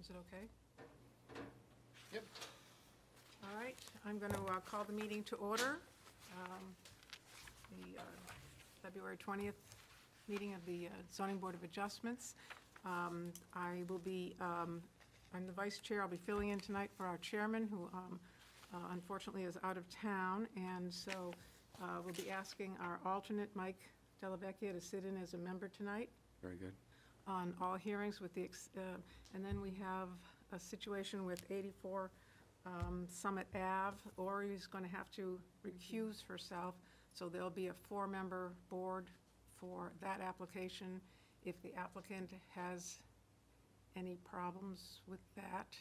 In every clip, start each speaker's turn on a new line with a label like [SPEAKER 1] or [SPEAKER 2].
[SPEAKER 1] Is it okay?
[SPEAKER 2] Yep.
[SPEAKER 1] All right, I'm going to call the meeting to order. The February 20th meeting of the Zoning Board of Adjustments. I will be, I'm the vice chair. I'll be filling in tonight for our chairman, who unfortunately is out of town. And so we'll be asking our alternate, Mike Delavecchia, to sit in as a member tonight
[SPEAKER 2] Very good.
[SPEAKER 1] on all hearings with the, and then we have a situation with 84 Summit Ave. Ori is going to have to recuse herself, so there'll be a 4-member board for that application. If the applicant has any problems with that,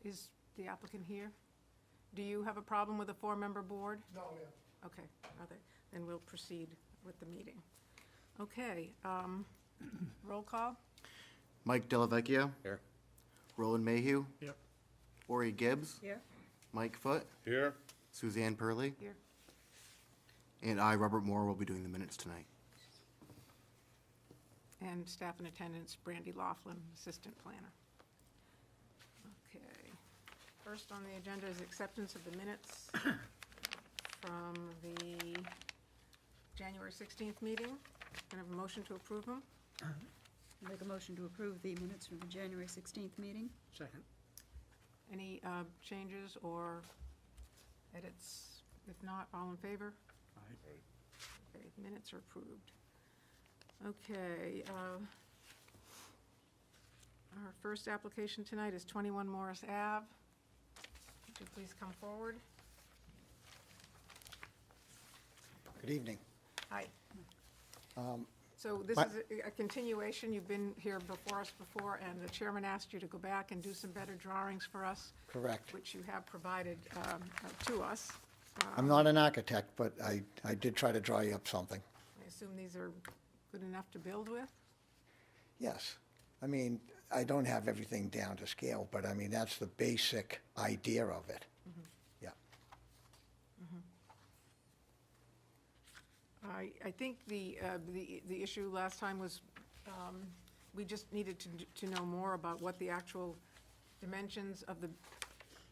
[SPEAKER 1] is the applicant here? Do you have a problem with a 4-member board?
[SPEAKER 3] No, ma'am.
[SPEAKER 1] Okay, then we'll proceed with the meeting. Okay, roll call?
[SPEAKER 2] Mike Delavecchia.
[SPEAKER 4] Here.
[SPEAKER 2] Roland Mayhew.
[SPEAKER 3] Yep.
[SPEAKER 2] Ori Gibbs.
[SPEAKER 1] Here.
[SPEAKER 2] Mike Foote.
[SPEAKER 4] Here.
[SPEAKER 2] Suzanne Purley.
[SPEAKER 1] Here.
[SPEAKER 2] And I, Robert Moore, will be doing the minutes tonight.
[SPEAKER 1] And staff in attendance, Brandy Laughlin, assistant planner. Okay. First on the agenda is acceptance of the minutes from the January 16th meeting. Can I have a motion to approve them?
[SPEAKER 5] Make a motion to approve the minutes from the January 16th meeting.
[SPEAKER 3] Second.
[SPEAKER 1] Any changes or edits? If not, all in favor?
[SPEAKER 3] Aye.
[SPEAKER 1] Okay, minutes are approved. Okay, our first application tonight is 21 Morris Ave. Would you please come forward?
[SPEAKER 6] Good evening.
[SPEAKER 1] Hi. So this
[SPEAKER 6] my-
[SPEAKER 1] is a continuation. You've been here before us before, and the chairman asked you to go back and do some better drawings for us,
[SPEAKER 6] Correct.
[SPEAKER 1] which you have provided to us.
[SPEAKER 6] I'm not an architect, but I did try to draw you up something.
[SPEAKER 1] I assume these are good enough to build with?
[SPEAKER 6] Yes. I mean, I don't have everything down to scale, but I mean, that's the basic idea of it. Yeah.
[SPEAKER 1] I think the issue last time was, we just needed to know more about what the actual dimensions of the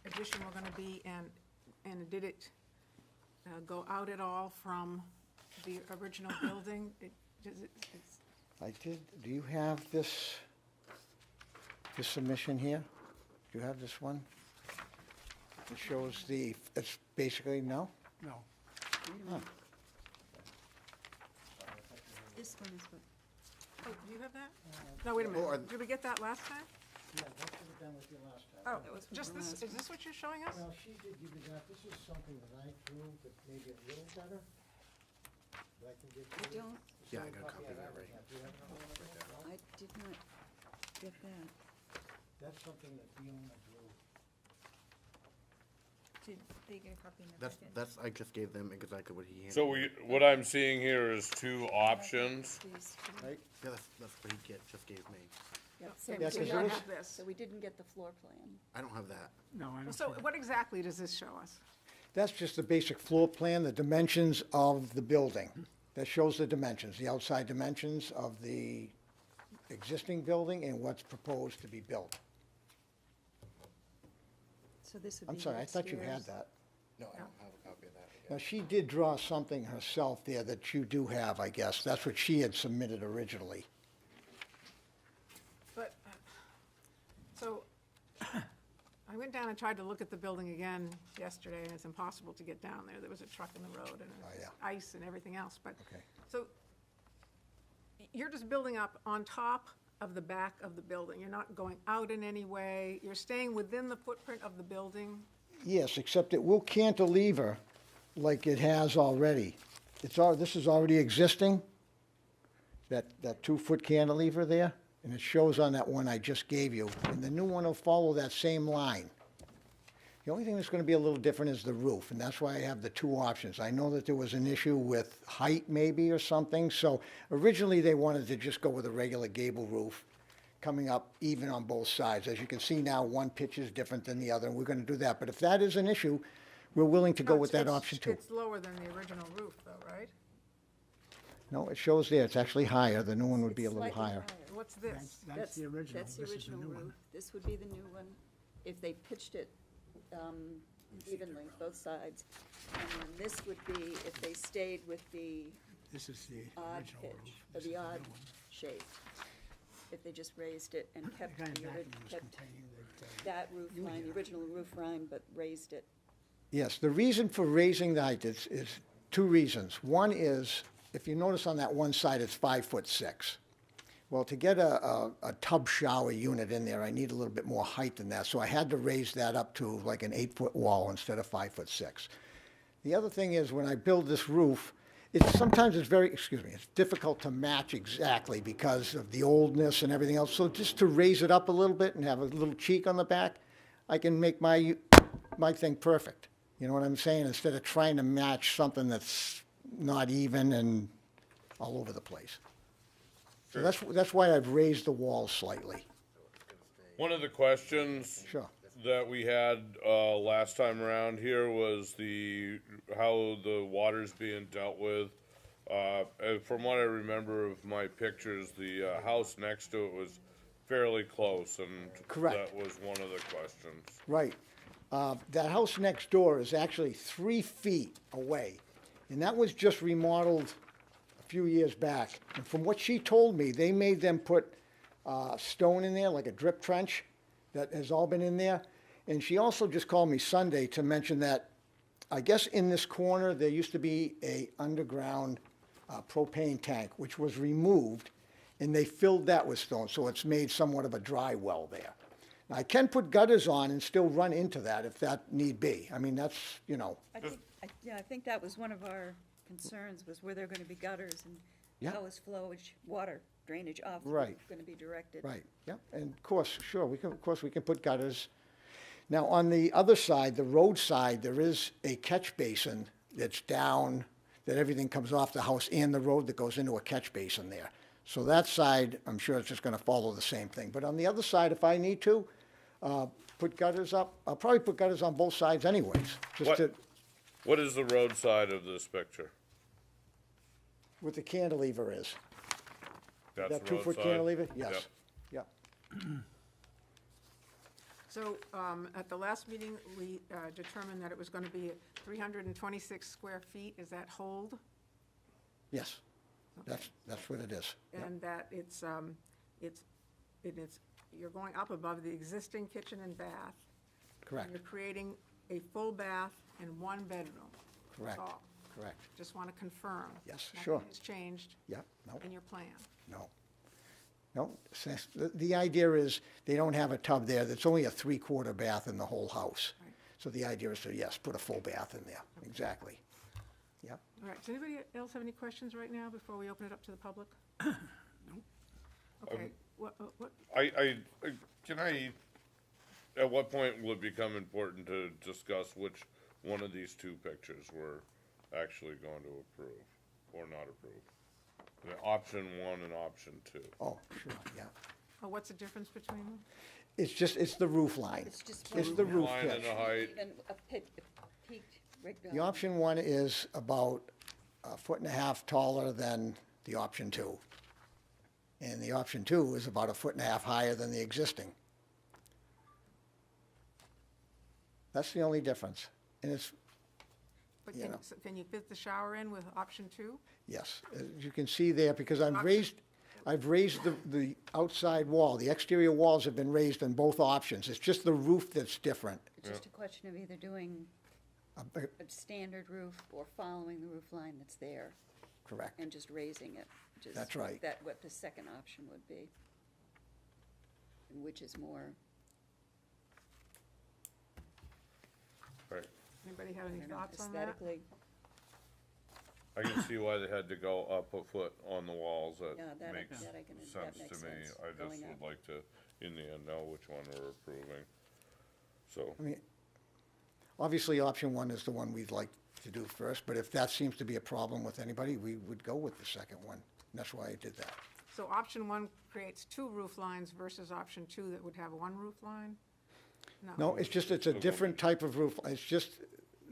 [SPEAKER 1] addition were gonna be, and did it go out at all from the original building?
[SPEAKER 6] I did, do you have this submission here? Do you have this one? It shows it's basically, no?
[SPEAKER 3] No.
[SPEAKER 5] Wait a minute. This one is what,
[SPEAKER 1] Oh, do you have that? No, wait a minute. Did we get that last time?
[SPEAKER 6] Yeah, that should have been with you last time.
[SPEAKER 1] Oh,
[SPEAKER 5] was from
[SPEAKER 1] just
[SPEAKER 5] the
[SPEAKER 1] this,
[SPEAKER 5] last
[SPEAKER 1] is this what you're showing us?
[SPEAKER 6] Well, she did give you that. This is something that I drew, but maybe a little better. That I can give
[SPEAKER 5] I
[SPEAKER 6] you.
[SPEAKER 5] don't,
[SPEAKER 2] Yeah, I got a copy of that, right?
[SPEAKER 6] Do you have it?
[SPEAKER 5] I did not get that.
[SPEAKER 6] That's something that Fiona drew.
[SPEAKER 7] Did they get a copy in the packet?
[SPEAKER 2] That's, I just gave them exactly what he handed.
[SPEAKER 4] So what I'm seeing here is two options.
[SPEAKER 5] These two.
[SPEAKER 6] Right?
[SPEAKER 2] Yeah, that's what he just gave me.
[SPEAKER 5] Yep,
[SPEAKER 1] So
[SPEAKER 5] so
[SPEAKER 1] we
[SPEAKER 6] Yeah,
[SPEAKER 5] we
[SPEAKER 1] do
[SPEAKER 6] 'cause
[SPEAKER 5] did
[SPEAKER 6] it
[SPEAKER 1] not
[SPEAKER 6] was-
[SPEAKER 1] have this.
[SPEAKER 5] So we didn't get the floor plan.
[SPEAKER 2] I don't have that.
[SPEAKER 3] No, I don't.
[SPEAKER 1] So what exactly does this show us?
[SPEAKER 6] That's just the basic floor plan, the dimensions of the building. That shows the dimensions, the outside dimensions of the existing building and what's proposed to be built.
[SPEAKER 5] So this would be
[SPEAKER 6] I'm sorry, I thought you had
[SPEAKER 5] upstairs.
[SPEAKER 6] that.
[SPEAKER 2] No, I don't have a copy of that.
[SPEAKER 6] Now, she did draw something herself there that you do have, I guess. That's what she had submitted originally.
[SPEAKER 1] But, so, I went down and tried to look at the building again yesterday, and it's impossible to get down there. There was a truck in the road, and
[SPEAKER 6] Oh,
[SPEAKER 1] it was
[SPEAKER 6] yeah.
[SPEAKER 1] ice and everything else, but,
[SPEAKER 6] Okay.
[SPEAKER 1] so, you're just building up on top of the back of the building. You're not going out in any way. You're staying within the footprint of the building.
[SPEAKER 6] Yes, except it will cantilever like it has already. This is already existing, that 2-foot cantilever there, and it shows on that one I just gave you. And the new one will follow that same line. The only thing that's gonna be a little different is the roof, and that's why I have the two options. I know that there was an issue with height maybe or something, so originally they wanted to just go with a regular gable roof, coming up even on both sides. As you can see now, one pitch is different than the other, and we're gonna do that. But if that is an issue, we're willing to go
[SPEAKER 1] No,
[SPEAKER 6] with
[SPEAKER 1] it's-
[SPEAKER 6] that option too.
[SPEAKER 1] It's lower than the original roof, though, right?
[SPEAKER 6] No, it shows there, it's actually higher. The new one would be a
[SPEAKER 5] It's
[SPEAKER 6] little
[SPEAKER 5] slightly
[SPEAKER 6] higher.
[SPEAKER 1] what's this?
[SPEAKER 3] That's the original.
[SPEAKER 5] That's the
[SPEAKER 3] This is
[SPEAKER 5] original
[SPEAKER 3] new one.
[SPEAKER 5] roof. This would be the new one, if they pitched it evenly, both sides. And then this would be if they stayed with the
[SPEAKER 3] This is the
[SPEAKER 5] odd
[SPEAKER 3] original
[SPEAKER 5] pitch,
[SPEAKER 3] roof.
[SPEAKER 5] or
[SPEAKER 3] This is
[SPEAKER 5] the
[SPEAKER 3] new
[SPEAKER 5] odd
[SPEAKER 3] one.
[SPEAKER 5] shape. If they just raised it and
[SPEAKER 3] The
[SPEAKER 5] kept
[SPEAKER 3] guy in
[SPEAKER 5] the,
[SPEAKER 3] back
[SPEAKER 5] ori-
[SPEAKER 3] of me was
[SPEAKER 5] kept
[SPEAKER 3] complaining that,
[SPEAKER 5] that roof line, the original roof line, but raised it.
[SPEAKER 6] Yes, the reason for raising the height is two reasons. One is, if you notice on that one side, it's 5'6". Well, to get a tub shower unit in there, I need a little bit more height than that, so I had to raise that up to like an 8-foot wall instead of 5'6". The other thing is, when I build this roof, sometimes it's difficult to match exactly because of the oldness and everything else. So just to raise it up a little bit and have a little cheek on the back, I can make my thing perfect. You know what I'm saying? Instead of trying to match something that's not even and all over the place. So that's why I've raised the walls slightly.
[SPEAKER 4] One of the questions
[SPEAKER 6] Sure.
[SPEAKER 4] that we had last time around here was how the water's being dealt with. And from what I remember of my pictures, the house next to it was fairly close, and
[SPEAKER 6] Correct.
[SPEAKER 4] that was one of the questions.
[SPEAKER 6] Right. That house next door is actually 3 feet away, and that was just remodeled a few years back. And from what she told me, they made them put stone in there, like a drip trench, that has all been in there. And she also just called me Sunday to mention that, I guess in this corner, there used to be a underground propane tank, which was removed, and they filled that with stone, so it's made somewhat of a dry well there. Now, I can put gutters on and still run into that if that need be. I mean, that's,
[SPEAKER 5] I think that was one of our concerns, was where there are gonna be gutters and
[SPEAKER 6] Yeah.
[SPEAKER 5] how is water drainage off the
[SPEAKER 6] Right.
[SPEAKER 5] roof gonna be directed.
[SPEAKER 6] right, yeah, and of course, sure, we can put gutters. Now, on the other side, the road side, there is a catch basin that's down, that everything comes off the house and the road that goes into a catch basin there. So that side, I'm sure it's just gonna follow the same thing. But on the other side, if I need to, put gutters up, I'll probably put gutters on both sides anyways, just to,
[SPEAKER 4] What is the road side of this picture?
[SPEAKER 6] what the cantilever is.
[SPEAKER 4] That's
[SPEAKER 6] That
[SPEAKER 4] the road
[SPEAKER 6] 2-foot
[SPEAKER 4] side?
[SPEAKER 6] cantilever? Yes,
[SPEAKER 4] Yep.
[SPEAKER 6] yeah.
[SPEAKER 1] So at the last meeting, we determined that it was going to be 326 square feet. Is that hold?
[SPEAKER 6] Yes, that's what it is. Yeah.
[SPEAKER 1] And that you're going up above the existing kitchen and bath.
[SPEAKER 6] Correct,
[SPEAKER 1] You're creating a full bath and 1 bedroom.
[SPEAKER 6] correct,
[SPEAKER 1] That's all.
[SPEAKER 6] correct.
[SPEAKER 1] Just want to confirm.
[SPEAKER 6] Yes, sure.
[SPEAKER 1] Nothing has changed
[SPEAKER 6] Yeah, no,
[SPEAKER 1] in your plan.
[SPEAKER 6] no. No, the idea is they don't have a tub there. There's only a 3/4 bath in the whole house.
[SPEAKER 1] Right.
[SPEAKER 6] So the idea is to, yes, put a full bath in there, exactly. Yeah.
[SPEAKER 1] All right, does anybody else have any questions right now before we open it up to the public? No. Okay, what,
[SPEAKER 4] At what point will it become important to discuss which one of these two pictures we're actually going to approve or not approve? The option 1 and option 2.
[SPEAKER 6] Oh, sure, yeah.
[SPEAKER 1] what's the difference between them?
[SPEAKER 6] It's the roof line.
[SPEAKER 5] It's just
[SPEAKER 6] It's
[SPEAKER 5] one
[SPEAKER 6] the roof
[SPEAKER 4] Line and
[SPEAKER 6] pitch.
[SPEAKER 4] the height.
[SPEAKER 5] Even a peaked
[SPEAKER 6] The option 1 is about 1.5 feet taller than the option 2. And the option 2 is about 1.5 feet higher than the existing. That's the only difference. And it's,
[SPEAKER 1] But
[SPEAKER 6] You know.
[SPEAKER 1] can you fit the shower in with option 2?
[SPEAKER 6] yes, as you can see there, because I've raised the outside wall. The exterior walls have been raised in both options. It's just the roof that's different.
[SPEAKER 5] It's just a question of either doing
[SPEAKER 6] Uh,
[SPEAKER 5] a standard roof or following the roof line that's there
[SPEAKER 6] Correct.
[SPEAKER 5] and just raising it. which is
[SPEAKER 6] That's right.
[SPEAKER 5] what the second option would be. And which is more,
[SPEAKER 4] Right.
[SPEAKER 1] Anybody have
[SPEAKER 5] I
[SPEAKER 1] any
[SPEAKER 5] don't know,
[SPEAKER 1] thoughts on that?
[SPEAKER 5] aesthetically,
[SPEAKER 4] I can see why they had to go up a foot on the walls.
[SPEAKER 5] Yeah, that
[SPEAKER 4] Makes
[SPEAKER 5] I can- that
[SPEAKER 4] sense
[SPEAKER 5] makes
[SPEAKER 4] to me.
[SPEAKER 5] sense,
[SPEAKER 4] I just
[SPEAKER 5] going
[SPEAKER 4] would
[SPEAKER 5] up.
[SPEAKER 4] like to, in the end, know which one we're approving. So,
[SPEAKER 6] I mean, obviously, option 1 is the one we'd like to do first, but if that seems to be a problem with anybody, we would go with the second one. And that's why I did that.
[SPEAKER 1] So option 1 creates 2 roof lines versus option 2 that would have 1 roof line?
[SPEAKER 6] No, it's a different type of roof. It's just,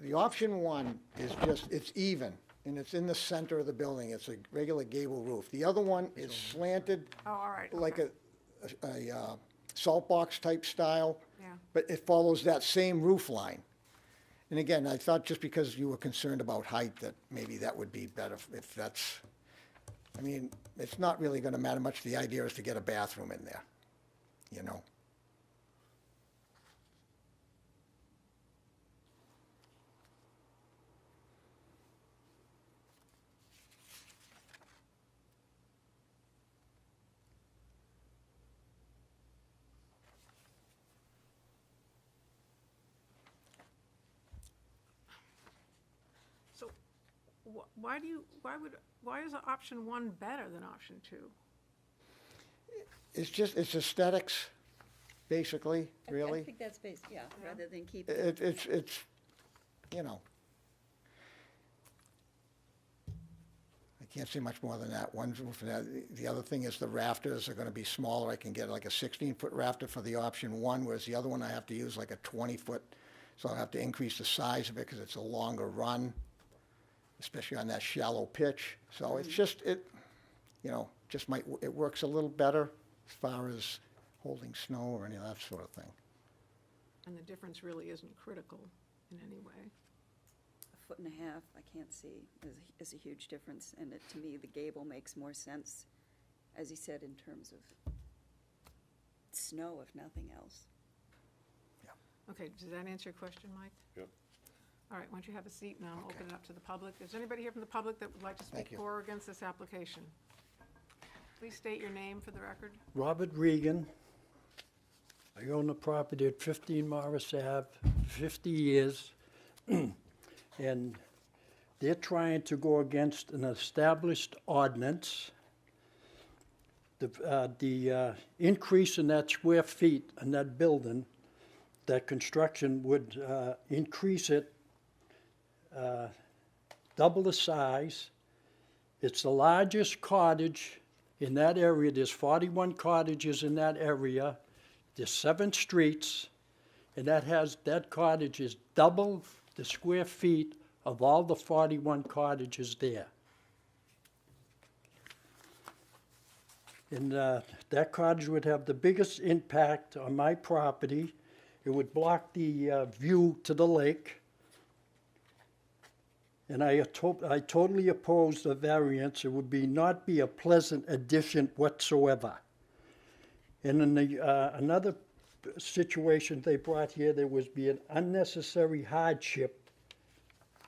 [SPEAKER 6] the option 1 is just, it's even. and it's in the center of the building. It's a regular gable roof. The other one is slanted,
[SPEAKER 1] Oh, all right.
[SPEAKER 6] like
[SPEAKER 1] okay.
[SPEAKER 6] a salt box type style.
[SPEAKER 1] Yeah.
[SPEAKER 6] But it follows that same roof line. And again, I thought just because you were concerned about height, that maybe that would be better if that's, I mean, it's not really gonna matter much. The idea is to get a bathroom in there, you know?
[SPEAKER 1] So why is option one better than option two?
[SPEAKER 6] It's just, it's aesthetics, basically,
[SPEAKER 5] I
[SPEAKER 6] really.
[SPEAKER 5] think that's based, yeah, rather than keep,
[SPEAKER 6] It's, you know. I can't say much more than that. One, for that. The other thing is the rafters are gonna be smaller. I can get like a 16-foot rafter for the option one, whereas the other one I have to use like a 20-foot. So I'll have to increase the size of it because it's a longer run, especially on that shallow pitch. So it's just, you know, just might, it works a little better as far as holding snow or any of that sort of thing.
[SPEAKER 1] And the difference really isn't critical in any way.
[SPEAKER 5] a 1.5 feet, I can't see, is a huge difference. And to me, the gable makes more sense, as he said, in terms of snow, if nothing else.
[SPEAKER 1] Okay, does that answer your question, Mike?
[SPEAKER 4] Yep.
[SPEAKER 1] All right, why don't you have a seat now, open it up to the public. Is there anybody here from the public that would like to
[SPEAKER 6] Thank
[SPEAKER 1] speak
[SPEAKER 6] you.
[SPEAKER 1] for or against this application? Please state your name for the record.
[SPEAKER 3] Robert Regan. I own the property at 15 Morris Ave, 50 years. And they're trying to go against an established ordinance. The increase in that square feet in that building, that construction would increase it double the size. It's the largest cottage in that area. There's 41 cottages in that area. There's 7 streets, and that cottage is double the square feet of all the 41 cottages there. And that cottage would have the biggest impact on my property. It would block the view to the lake. And I totally oppose the variance. It would not be a pleasant addition whatsoever. And in another situation they brought here, there was be an unnecessary hardship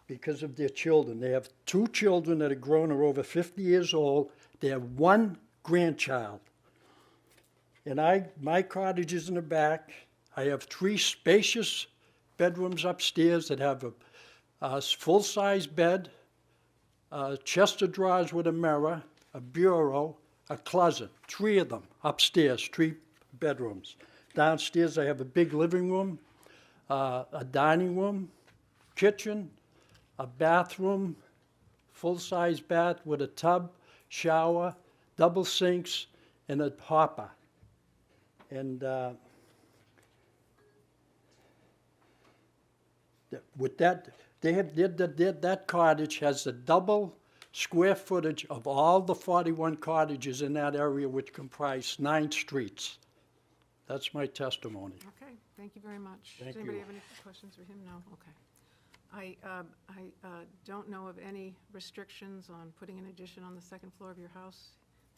[SPEAKER 3] because of their children. They have 2 children that are grown or over 50 years old. They have 1 grandchild. And my cottage is in the back. I have 3 spacious bedrooms upstairs that have a full-size bed, a chest of drawers with a mirror, a bureau, a closet, 3 of them upstairs, 3 bedrooms. Downstairs I have a big living room, a dining room, kitchen, a bathroom, full-size bath with a tub, shower, double sinks, and a hopper. And with that, that cottage has the double square footage of all the 41 cottages in that area, which comprise 9 streets. That's my testimony.
[SPEAKER 1] Okay, thank you very much.
[SPEAKER 3] Thank
[SPEAKER 1] Does anybody
[SPEAKER 3] you.
[SPEAKER 1] have any questions for him? No? Okay. I don't know of any restrictions on putting an addition on the second floor of your house.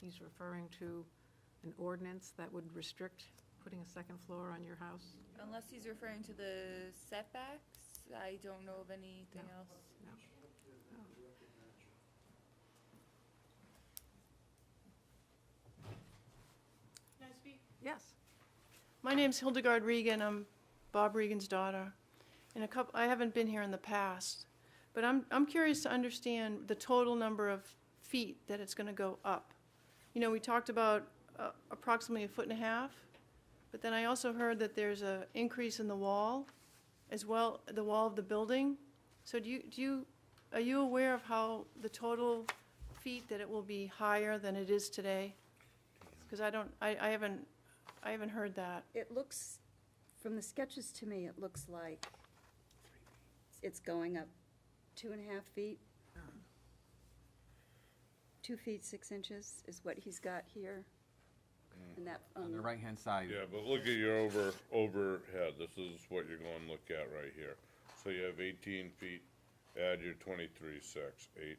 [SPEAKER 1] He's referring to an ordinance that would restrict putting a second floor on your house.
[SPEAKER 7] Unless he's referring to the setbacks, I don't know of anything else.
[SPEAKER 1] No.
[SPEAKER 8] Can I speak?
[SPEAKER 1] Yes.
[SPEAKER 8] My name's Hildegard Regan. I'm Bob Regan's daughter. I haven't been here in the past, but I'm curious to understand the total number of feet that it's going to go up. You know, we talked about approximately 1.5 feet, but then I also heard that there's an increase in the wall, as well, the wall of the building. So are you aware of how the total feet that it will be higher than it is today? Because I haven't heard that.
[SPEAKER 5] It looks, from the sketches to me, it looks like it's going up 2.5 feet. 2 feet 6 inches is what he's got here. And that,
[SPEAKER 9] On the right-hand side.
[SPEAKER 4] Yeah, but look at your overhead, this is what you're going to look at right here. So you have 18 feet, add your 23.6, 8,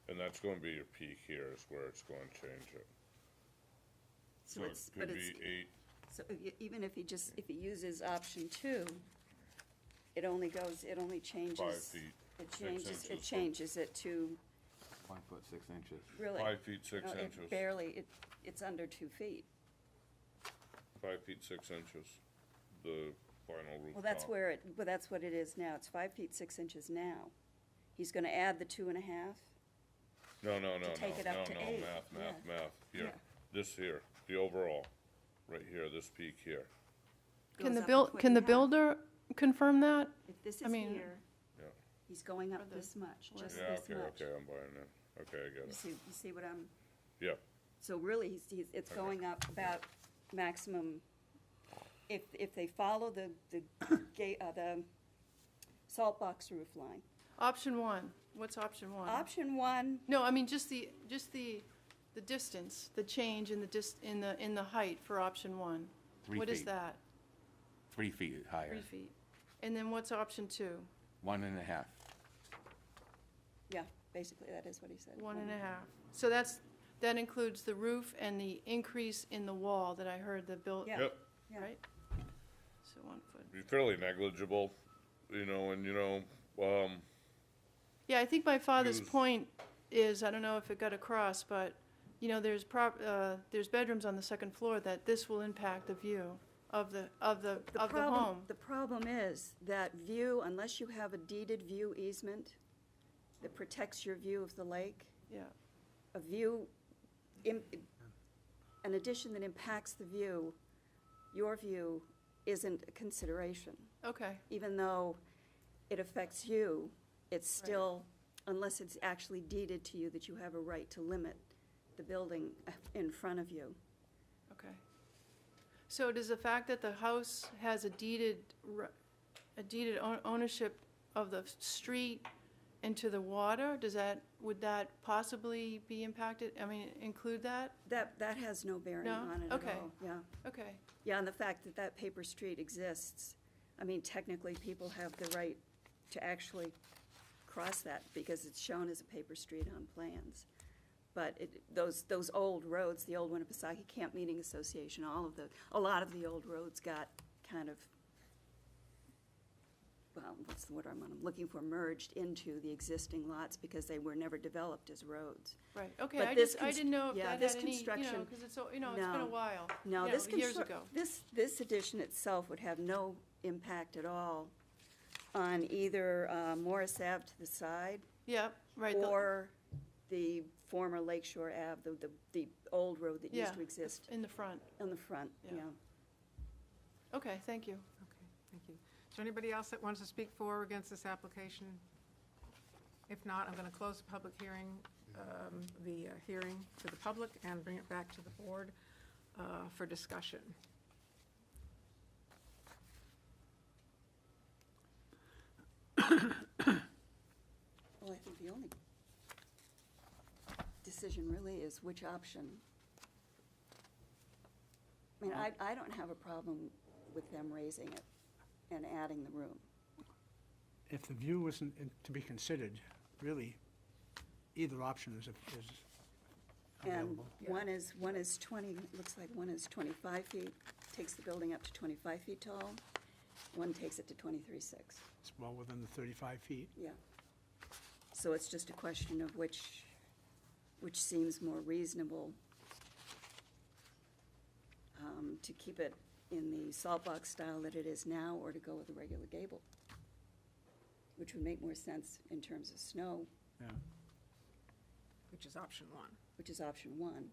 [SPEAKER 4] and that's going to be your peak here is where it's going to change it.
[SPEAKER 5] so
[SPEAKER 4] So it
[SPEAKER 5] it's, but
[SPEAKER 4] could
[SPEAKER 5] it's,
[SPEAKER 4] be 8,
[SPEAKER 5] so even if he uses option 2, it only changes.
[SPEAKER 4] 5 feet,
[SPEAKER 5] It
[SPEAKER 4] 6
[SPEAKER 5] changes,
[SPEAKER 4] inches.
[SPEAKER 5] it changes it to,
[SPEAKER 9] 1 foot 6 inches.
[SPEAKER 5] really.
[SPEAKER 4] 5 feet, 6
[SPEAKER 5] no, it
[SPEAKER 4] inches.
[SPEAKER 5] barely, it's under 2 feet.
[SPEAKER 4] 5 feet, 6 inches, the final rooftop.
[SPEAKER 5] Well, that's where well, that's what it is now. It's 5 feet 6 inches now. He's gonna add the 2.5.
[SPEAKER 4] No,
[SPEAKER 5] take it up to 8,
[SPEAKER 4] math, here,
[SPEAKER 5] Yeah.
[SPEAKER 4] this here, the overall, right here, this peak here.
[SPEAKER 8] Can
[SPEAKER 5] Goes
[SPEAKER 8] the
[SPEAKER 5] up a
[SPEAKER 8] buil,
[SPEAKER 5] foot
[SPEAKER 8] can
[SPEAKER 5] and
[SPEAKER 8] the
[SPEAKER 5] a half.
[SPEAKER 8] builder confirm that?
[SPEAKER 5] If this
[SPEAKER 8] I
[SPEAKER 5] is
[SPEAKER 8] mean-
[SPEAKER 5] here,
[SPEAKER 4] Yeah.
[SPEAKER 5] he's going up
[SPEAKER 8] Or the
[SPEAKER 5] this much, just
[SPEAKER 4] Yeah,
[SPEAKER 5] this
[SPEAKER 4] okay,
[SPEAKER 5] much.
[SPEAKER 4] okay, I'm buying it, okay, I get it,
[SPEAKER 5] You see what I'm,
[SPEAKER 4] yeah,
[SPEAKER 5] so really, it's
[SPEAKER 4] Okay.
[SPEAKER 5] going up about maximum, if they follow the salt box roof line.
[SPEAKER 8] Option 1, what's option 1?
[SPEAKER 5] Option 1,
[SPEAKER 8] No, I mean, just the distance, the change in the height for option 1.
[SPEAKER 9] 3
[SPEAKER 8] What is
[SPEAKER 9] feet.
[SPEAKER 8] that?
[SPEAKER 9] 3 feet higher.
[SPEAKER 8] 3 feet. And then what's option 2?
[SPEAKER 9] 1.5.
[SPEAKER 5] yeah, basically, that is what he said.
[SPEAKER 8] 1.5. So that includes the roof and the increase in the wall that I heard the build,
[SPEAKER 5] Yeah.
[SPEAKER 4] yep,
[SPEAKER 5] Yeah.
[SPEAKER 8] right? So 1 foot.
[SPEAKER 4] be fairly negligible, and
[SPEAKER 8] Yeah, I think my father's
[SPEAKER 4] Use-
[SPEAKER 8] point is, I don't know if it got across, but, there's bedrooms on the second floor that this will impact the view of the home.
[SPEAKER 5] The problem is that view, unless you have a deeded view easement that protects your view of the lake,
[SPEAKER 8] Yeah,
[SPEAKER 5] a view, an addition that impacts the view, your view isn't a consideration.
[SPEAKER 8] okay,
[SPEAKER 5] Even though it affects you, it's still, unless it's actually deeded to you, that you have a right to limit the building in front of you.
[SPEAKER 8] okay. So does the fact that the house has a deeded ownership of the street into the water, would that possibly be impacted? I mean, include that?
[SPEAKER 5] That has no bearing
[SPEAKER 8] No?
[SPEAKER 5] on it at all.
[SPEAKER 8] Okay.
[SPEAKER 5] Yeah.
[SPEAKER 8] Okay,
[SPEAKER 5] Yeah, and the fact that that paper street exists, I mean, technically, people have the right to actually cross that because it's shown as a paper street on plans. But those old roads, the old Winnipesaukee Camp Meeting Association, a lot of the old roads got kind of, well, what's the word I'm looking for, merged into the existing lots because they were never developed as roads.
[SPEAKER 8] right, okay,
[SPEAKER 5] But
[SPEAKER 8] I
[SPEAKER 5] this
[SPEAKER 8] didn't know if
[SPEAKER 5] yeah,
[SPEAKER 8] that
[SPEAKER 5] this
[SPEAKER 8] had any,
[SPEAKER 5] construction-
[SPEAKER 8] because it's been a
[SPEAKER 5] No.
[SPEAKER 8] while.
[SPEAKER 5] No,
[SPEAKER 8] you know,
[SPEAKER 5] this
[SPEAKER 8] years ago.
[SPEAKER 5] This addition itself would have no impact at all on either Morris Ave to the side
[SPEAKER 8] Yeah, right.
[SPEAKER 5] or the former Lakeshore Ave, the old road that used
[SPEAKER 8] Yeah.
[SPEAKER 5] to exist
[SPEAKER 8] In the front.
[SPEAKER 5] on the front,
[SPEAKER 8] Yeah.
[SPEAKER 5] yeah.
[SPEAKER 8] Okay, thank you.
[SPEAKER 1] Okay, thank you. Is there anybody else that wants to speak for or against this application? If not, I'm going to close the public hearing, the hearing to the public and bring it back to the board for discussion.
[SPEAKER 5] Well, I think the only decision really is which option. I mean, I don't have a problem with them raising it and adding the room.
[SPEAKER 10] If the view isn't to be considered, really, either option is
[SPEAKER 5] And
[SPEAKER 10] available.
[SPEAKER 5] one is 20, looks like one is 25 feet, takes the building up to 25 feet tall. One takes it to 23.6,
[SPEAKER 10] It's well within the 35 feet.
[SPEAKER 5] yeah. So it's just a question of which seems more reasonable to keep it in the salt box style that it is now, or to go with a regular gable, which would make more sense in terms of snow,
[SPEAKER 10] Yeah.
[SPEAKER 1] Which is option 1.
[SPEAKER 5] which is option 1.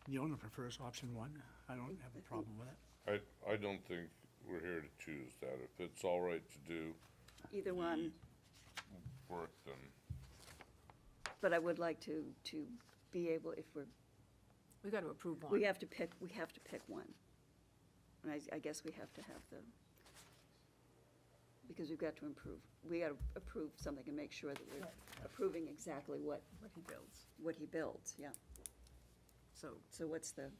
[SPEAKER 10] The owner prefers option 1. I don't have a problem with it.
[SPEAKER 4] I don't think we're here to choose that, if it's all right to do
[SPEAKER 5] Either one,
[SPEAKER 4] work, then,
[SPEAKER 5] but I would like to be able, if
[SPEAKER 1] We got to approve 1.
[SPEAKER 5] we have to pick one. And I guess we have to have because we've got to we gotta approve something and make sure that we're approving exactly what
[SPEAKER 1] What he builds.
[SPEAKER 5] yeah.
[SPEAKER 1] So,
[SPEAKER 5] So what's the,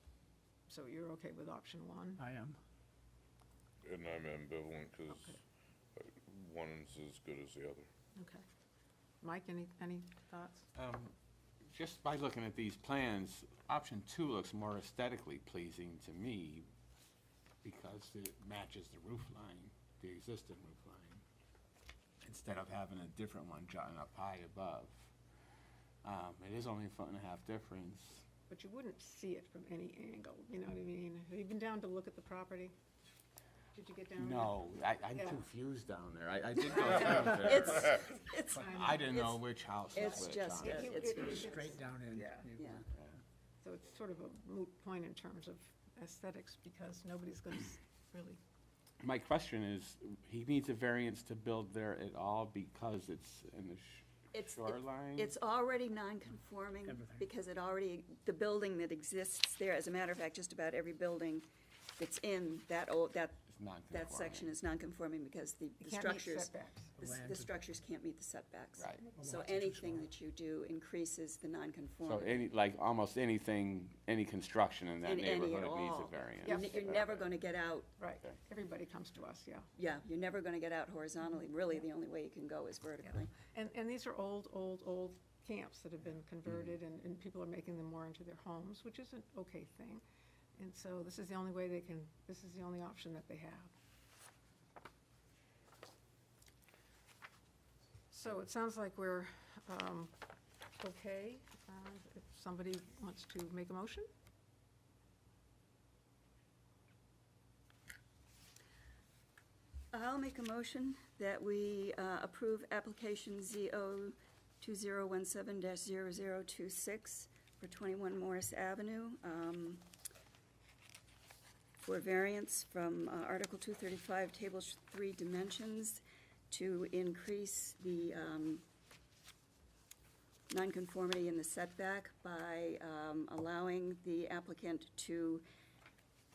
[SPEAKER 1] so you're okay with option one?
[SPEAKER 10] I am.
[SPEAKER 4] And I'm ambivalent because one's as good as the other.
[SPEAKER 1] Okay. Mike, any thoughts?
[SPEAKER 9] Just by looking at these plans, option 2 looks more aesthetically pleasing to me because it matches the roof line, the existing roof line, instead of having a different one jutting up high above. It is only a 1.5 foot difference.
[SPEAKER 1] But you wouldn't see it from any angle, you know what I mean? Have you been down to look at the property? Did you get down there?
[SPEAKER 9] No, I'm
[SPEAKER 1] Yeah.
[SPEAKER 9] confused down there. I did go through there.
[SPEAKER 5] it's,
[SPEAKER 9] I didn't know which house was
[SPEAKER 5] it's
[SPEAKER 9] which
[SPEAKER 5] just,
[SPEAKER 9] on it.
[SPEAKER 5] it's,
[SPEAKER 10] Straight down in.
[SPEAKER 1] Yeah.
[SPEAKER 5] yeah.
[SPEAKER 1] So it's sort of a moot point in terms of aesthetics because nobody's going to really,
[SPEAKER 9] My question is, he needs a variance to build there at all because it's in the shoreline?
[SPEAKER 5] It's already non-conforming
[SPEAKER 10] Everything.
[SPEAKER 5] because the building that exists there, as a matter of fact, just about every building that's in that
[SPEAKER 9] It's non-conforming.
[SPEAKER 5] section is non-conforming because the
[SPEAKER 1] you can't meet
[SPEAKER 5] structures,
[SPEAKER 1] setbacks.
[SPEAKER 5] the structures can't meet the setbacks.
[SPEAKER 9] Right.
[SPEAKER 5] So anything that you do increases the
[SPEAKER 9] So
[SPEAKER 5] non-conformity.
[SPEAKER 9] almost anything, any construction in that
[SPEAKER 5] Any at
[SPEAKER 9] neighborhood needs
[SPEAKER 5] all.
[SPEAKER 9] a variance.
[SPEAKER 5] You're never gonna get out,
[SPEAKER 1] Right. Everybody comes to us, yeah.
[SPEAKER 5] you're never gonna get out horizontally. Really, the only way you can go is vertically.
[SPEAKER 1] And these are old camps that have been converted and people are making them more into their homes, which is an okay thing. And so this is the only way this is the only option that they have. So it sounds like we're okay. If somebody wants to make a motion?
[SPEAKER 5] I'll make a motion that we approve application ZO 2017-0026 for 21 Morris Avenue for variance from Article 235, Table 3 dimensions to increase the nonconformity in the setback by allowing the applicant to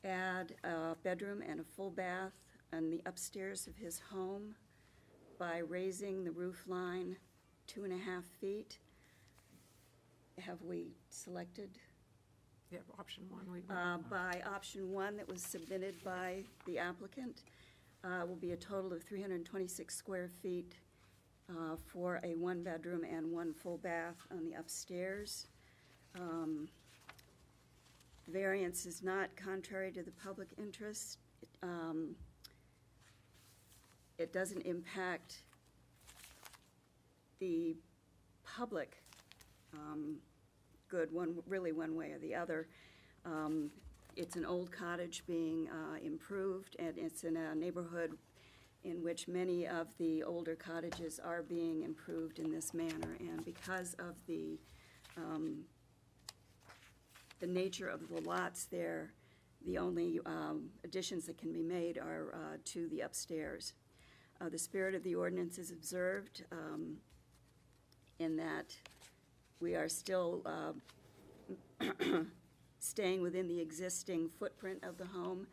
[SPEAKER 5] add a bedroom and a full bath on the upstairs of his home by raising the roof line 2.5 feet. Have we selected?
[SPEAKER 1] Yeah, option one.
[SPEAKER 5] By option 1 that was submitted by the applicant, will be a total of 326 square feet for a 1-bedroom and 1 full bath on the upstairs. Variance is not contrary to the public interest. It doesn't impact the public good really one way or the other. It's an old cottage being improved, and it's in a neighborhood in which many of the older cottages are being improved in this manner. And because of the nature of the lots there, the only additions that can be made are to the upstairs. The spirit of the ordinance is observed in that we are still staying within the existing footprint of the home.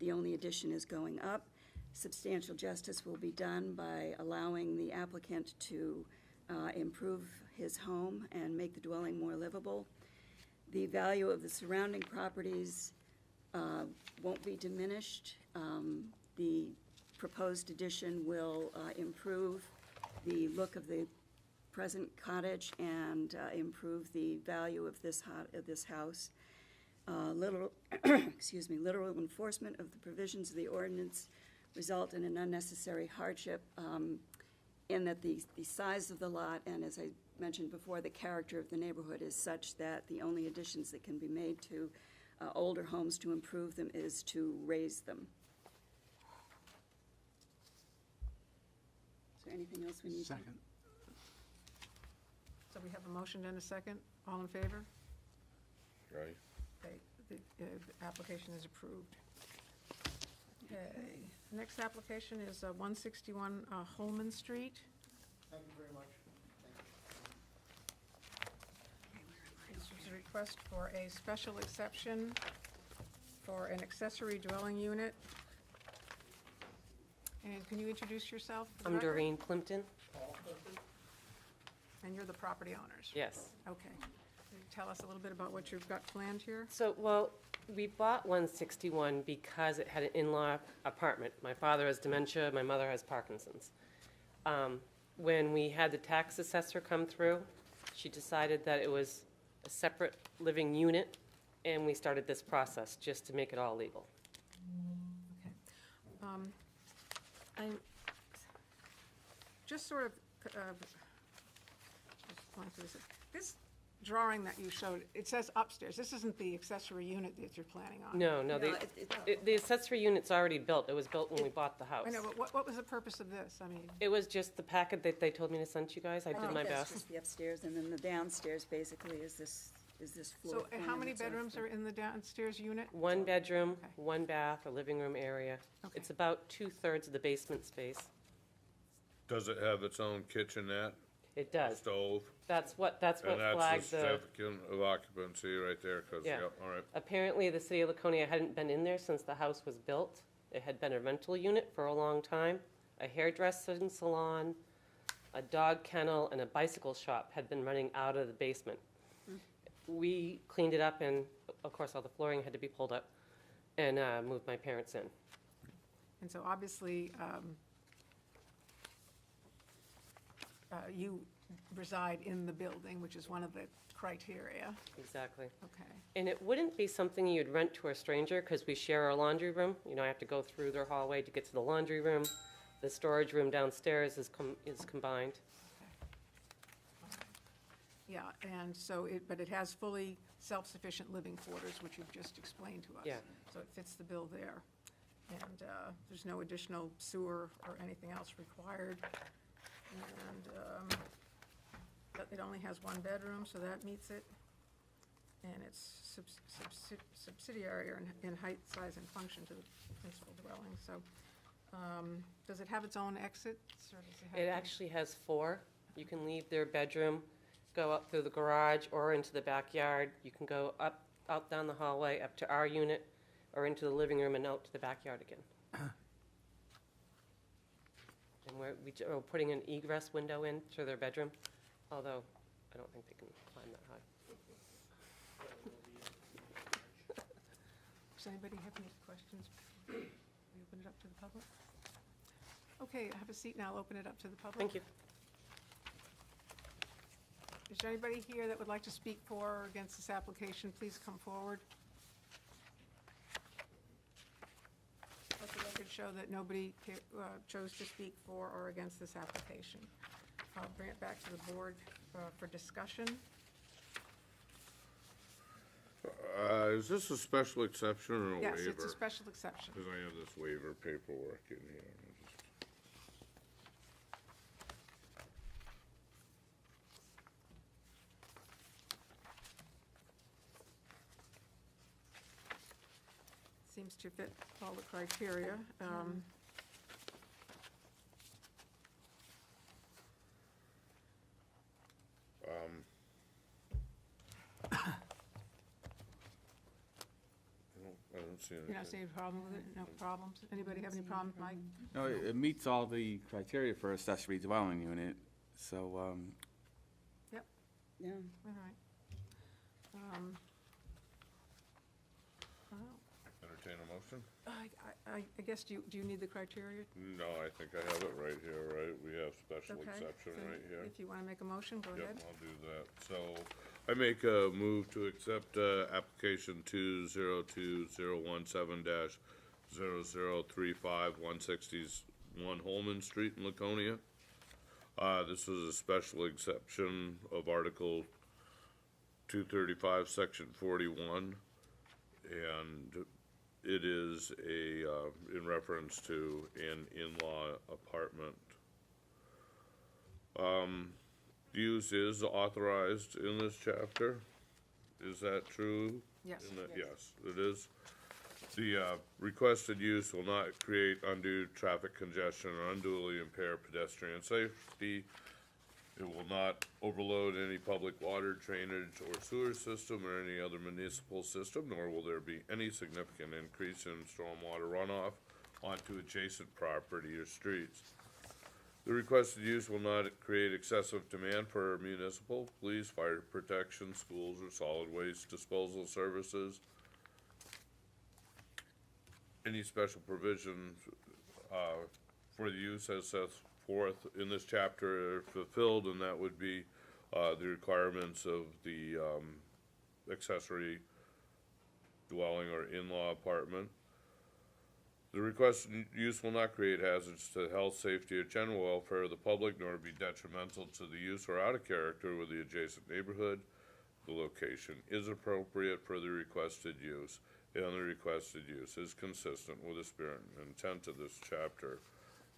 [SPEAKER 5] The only addition is going up. Substantial justice will be done by allowing the applicant to improve his home and make the dwelling more livable. The value of the surrounding properties won't be diminished. The proposed addition will improve the look of the present cottage and improve the value of this house. Literal enforcement of the provisions of the ordinance result in an unnecessary hardship in that the size of the lot, and as I mentioned before, the character of the neighborhood is such that the only additions that can be made to older homes to improve them is to raise them. Is there anything else we need to?
[SPEAKER 10] Second.
[SPEAKER 1] So we have a motion and a second. All in favor?
[SPEAKER 4] Right?
[SPEAKER 1] Okay, the application is approved. Okay, next application is 161 Holman Street.
[SPEAKER 6] Thank you very much.
[SPEAKER 1] This is a request for a special exception for an accessory dwelling unit. And can you introduce yourself? for the
[SPEAKER 11] I'm
[SPEAKER 1] record?
[SPEAKER 11] Doreen Plimpton.
[SPEAKER 1] And you're the property owners?
[SPEAKER 11] Yes.
[SPEAKER 1] Okay. Can you tell us a little bit about what you've got planned here?
[SPEAKER 11] So, well, we bought 161 because it had an in-law apartment. My father has dementia, my mother has Parkinson's. When we had the tax assessor come through, she decided that it was a separate living unit, and we started this process just to make it all legal.
[SPEAKER 1] Okay. I'm just sort of, just going through this drawing that you showed, it says upstairs. This isn't the accessory unit that you're planning on.
[SPEAKER 11] No,
[SPEAKER 5] No,
[SPEAKER 11] the accessory unit's already built. It was built when we bought the house.
[SPEAKER 1] I know, but what was the purpose of this? I mean,
[SPEAKER 11] It was just the packet that they told me to send you guys. I did my
[SPEAKER 5] That's
[SPEAKER 11] best.
[SPEAKER 5] just the upstairs, and then the downstairs basically is this floor
[SPEAKER 1] so
[SPEAKER 5] plan.
[SPEAKER 1] how many
[SPEAKER 5] that's off
[SPEAKER 1] bedrooms
[SPEAKER 5] the-
[SPEAKER 1] are in the downstairs unit?
[SPEAKER 11] One bedroom,
[SPEAKER 1] Okay.
[SPEAKER 11] one bath, a living room area.
[SPEAKER 1] Okay.
[SPEAKER 11] It's about 2/3 of the basement space.
[SPEAKER 4] Does it have its own kitchenette,
[SPEAKER 11] It does.
[SPEAKER 4] stove?
[SPEAKER 11] That's what
[SPEAKER 4] And that's the
[SPEAKER 11] flagged the,
[SPEAKER 4] certificate of occupancy right there, 'cause,
[SPEAKER 11] Yeah.
[SPEAKER 4] yep, all right.
[SPEAKER 11] apparently the city of Laconia hadn't been in there since the house was built. It had been a rental unit for a long time. A hairdressing salon, a dog kennel, and a bicycle shop had been running out of the basement. We cleaned it up, and of course, all the flooring had to be pulled up, and moved my parents in.
[SPEAKER 1] And so obviously, you reside in the building, which is one of the criteria.
[SPEAKER 11] Exactly.
[SPEAKER 1] Okay.
[SPEAKER 11] And it wouldn't be something you'd rent to a stranger, because we share our laundry room. You know, I have to go through their hallway to get to the laundry room. The storage room downstairs is combined.
[SPEAKER 1] Yeah, and so but it has fully self-sufficient living quarters, which you've just explained to us.
[SPEAKER 11] Yeah.
[SPEAKER 1] So it fits the bill there. And there's no additional sewer or anything else required. And but it only has one bedroom, so that meets it. And it's subsidiary or in height, size, and function to the principal dwelling, so. Does it have its own exits, or does it have?
[SPEAKER 11] It actually has 4. You can leave their bedroom, go up through the garage or into the backyard. You can go out down the hallway, up to our unit, or into the living room and out to the backyard again. And we're putting an egress window in to their bedroom, although I don't think they can climb that high.
[SPEAKER 1] Does anybody have any questions? We open it up to the public? Okay, have a seat now, I'll open it up to the public.
[SPEAKER 11] Thank you.
[SPEAKER 1] Is there anybody here that would like to speak for or against this application? Please come forward. Let the record show that nobody chose to speak for or against this application. I'll bring it back to the board for discussion.
[SPEAKER 4] Is this a special exception or a waiver?
[SPEAKER 1] Yes, it's a special exception.
[SPEAKER 4] Because I have this waiver paperwork in here.
[SPEAKER 1] Seems to fit all the criteria.
[SPEAKER 4] I don't see
[SPEAKER 1] You
[SPEAKER 4] anything.
[SPEAKER 1] don't see any problem with it? No problems? Anybody have any problems, Mike?
[SPEAKER 12] No, it meets all the criteria for accessory dwelling unit, so,
[SPEAKER 5] Yeah.
[SPEAKER 1] All right. Well,
[SPEAKER 4] Entertain a motion?
[SPEAKER 1] I guess, do you need the criteria?
[SPEAKER 4] No, I think I have it right here, right? We have special
[SPEAKER 1] Okay.
[SPEAKER 4] exception
[SPEAKER 1] so
[SPEAKER 4] right here.
[SPEAKER 1] If you want to make a motion, go
[SPEAKER 4] Yep,
[SPEAKER 1] ahead.
[SPEAKER 4] I'll do that. So I make a move to accept application 2020170-0035-161 Holman Street in Laconia. This is a special exception of Article 235, Section 41, and it is in reference to an in-law apartment. Use is authorized in this chapter. Is that true?
[SPEAKER 1] Yes.
[SPEAKER 4] Yes, it is. The requested use will not create undue traffic congestion or unduly impair pedestrian safety. It will not overload any public water, drainage, or sewer system or any other municipal system, nor will there be any significant increase in stormwater runoff onto adjacent property or streets. The requested use will not create excessive demand for municipal, police, fire protection, schools, or solid waste disposal services. Any special provisions for the use as set forth in this chapter are fulfilled, and that would be the requirements of the accessory dwelling or in-law apartment. The requested use will not create hazards to the health, safety, or general welfare of the public, nor be detrimental to the use or out of character with the adjacent neighborhood. The location is appropriate for the requested use, and the requested use is consistent with the spirit and intent of this chapter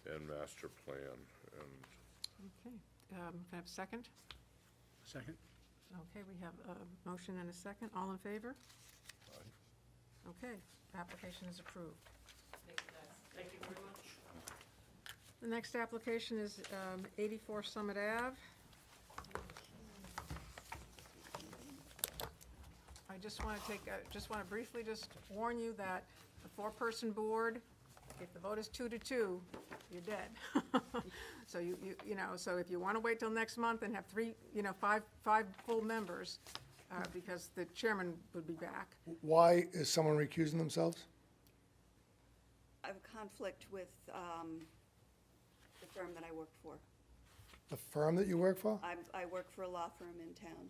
[SPEAKER 4] and master plan. And
[SPEAKER 1] Okay, can I have a second?
[SPEAKER 10] Second?
[SPEAKER 1] Okay, we have a motion and a second. All in favor? Okay, application is approved.
[SPEAKER 11] Thank you very much.
[SPEAKER 1] The next application is 84 Summit Ave. I just want to briefly just warn you that the four-person board, if the vote is 2-2, you're dead. So so if you want to wait till next month and have five full members, because the chairman would be back.
[SPEAKER 13] Why is someone recusing themselves?
[SPEAKER 5] I have a conflict with the firm that I work for.
[SPEAKER 13] The firm that you work for?
[SPEAKER 5] I work for a law firm in town,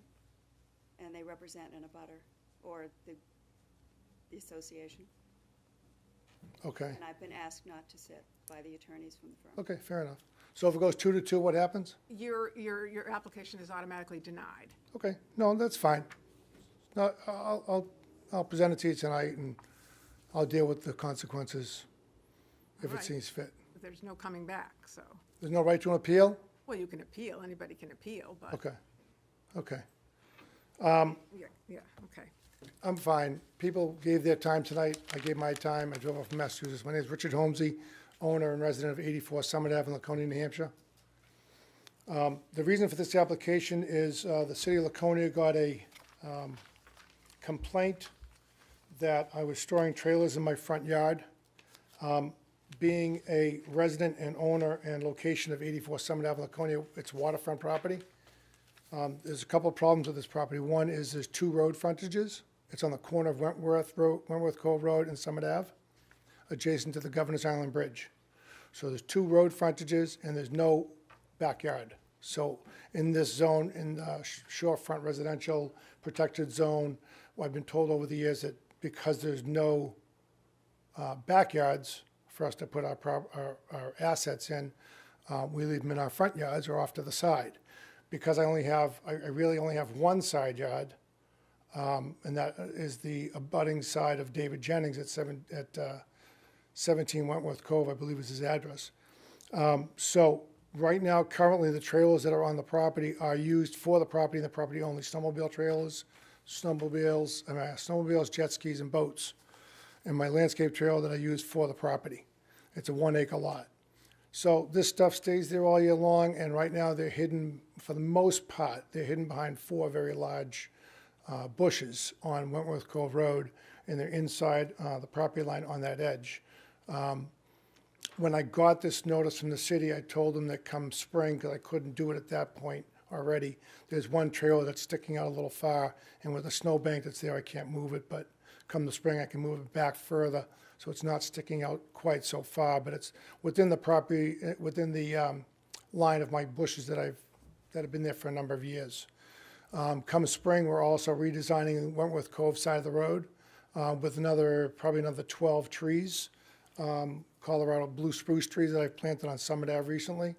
[SPEAKER 5] and they represent an abutter, or the association.
[SPEAKER 13] Okay,
[SPEAKER 5] And I've been asked not to sit by the attorneys from the firm.
[SPEAKER 13] okay, fair enough. So if it goes 2-2, what happens?
[SPEAKER 1] Your application is automatically denied.
[SPEAKER 13] Okay, no, that's fine. No, I'll present it to you tonight, and I'll deal with the consequences if it
[SPEAKER 1] Right.
[SPEAKER 13] seems fit.
[SPEAKER 1] There's no coming back, so,
[SPEAKER 13] There's no right to an appeal?
[SPEAKER 1] well, you can appeal, anybody can appeal, but.
[SPEAKER 13] Okay, okay.
[SPEAKER 1] Yeah, okay.
[SPEAKER 13] I'm fine. People gave their time tonight. I gave my time. I drove up from Massachusetts. My name is Richard Holmesy, owner and resident of 84 Summit Ave in Laconia, New Hampshire. The reason for this application is the city of Laconia got a complaint that I was storing trailers in my front yard. Being a resident and owner and location of 84 Summit Ave, Laconia, it's waterfront property. There's a couple of problems with this property. One is there's two road frontages. It's on the corner of Wentworth Cove Road and Summit Ave, adjacent to the Governor's Island Bridge. So there's two road frontages and there's no backyard. So in this zone, in the shorefront residential protected zone, well, I've been told over the years that because there's no backyards for us to put our assets in, we leave them in our front yards or off to the side. Because I really only have one side yard, and that is the abutting side of David Jennings at 17 Wentworth Cove, I believe is his address. So right now, currently, the trailers that are on the property are used for the property and the property only. Snowmobile trailers, snowmobiles, jet skis, and boats. And my landscape trailer that I use for the property. It's a 1-acre lot. So this stuff stays there all year long, and right now they're hidden, for the most part, they're hidden behind 4 very large bushes on Wentworth Cove Road, and they're inside the property line on that edge. When I got this notice from the city, I told them that come spring, because I couldn't do it at that point already, there's one trailer that's sticking out a little far, and with the snowbank that's there, I can't move it, but come the spring, I can move it back further, so it's not sticking out quite so far, but it's within the property, within the line of my bushes that have been there for a number of years. Come spring, we're also redesigning the Wentworth Cove side of the road with probably another 12 trees, Colorado blue spruce trees that I've planted on Summit Ave recently.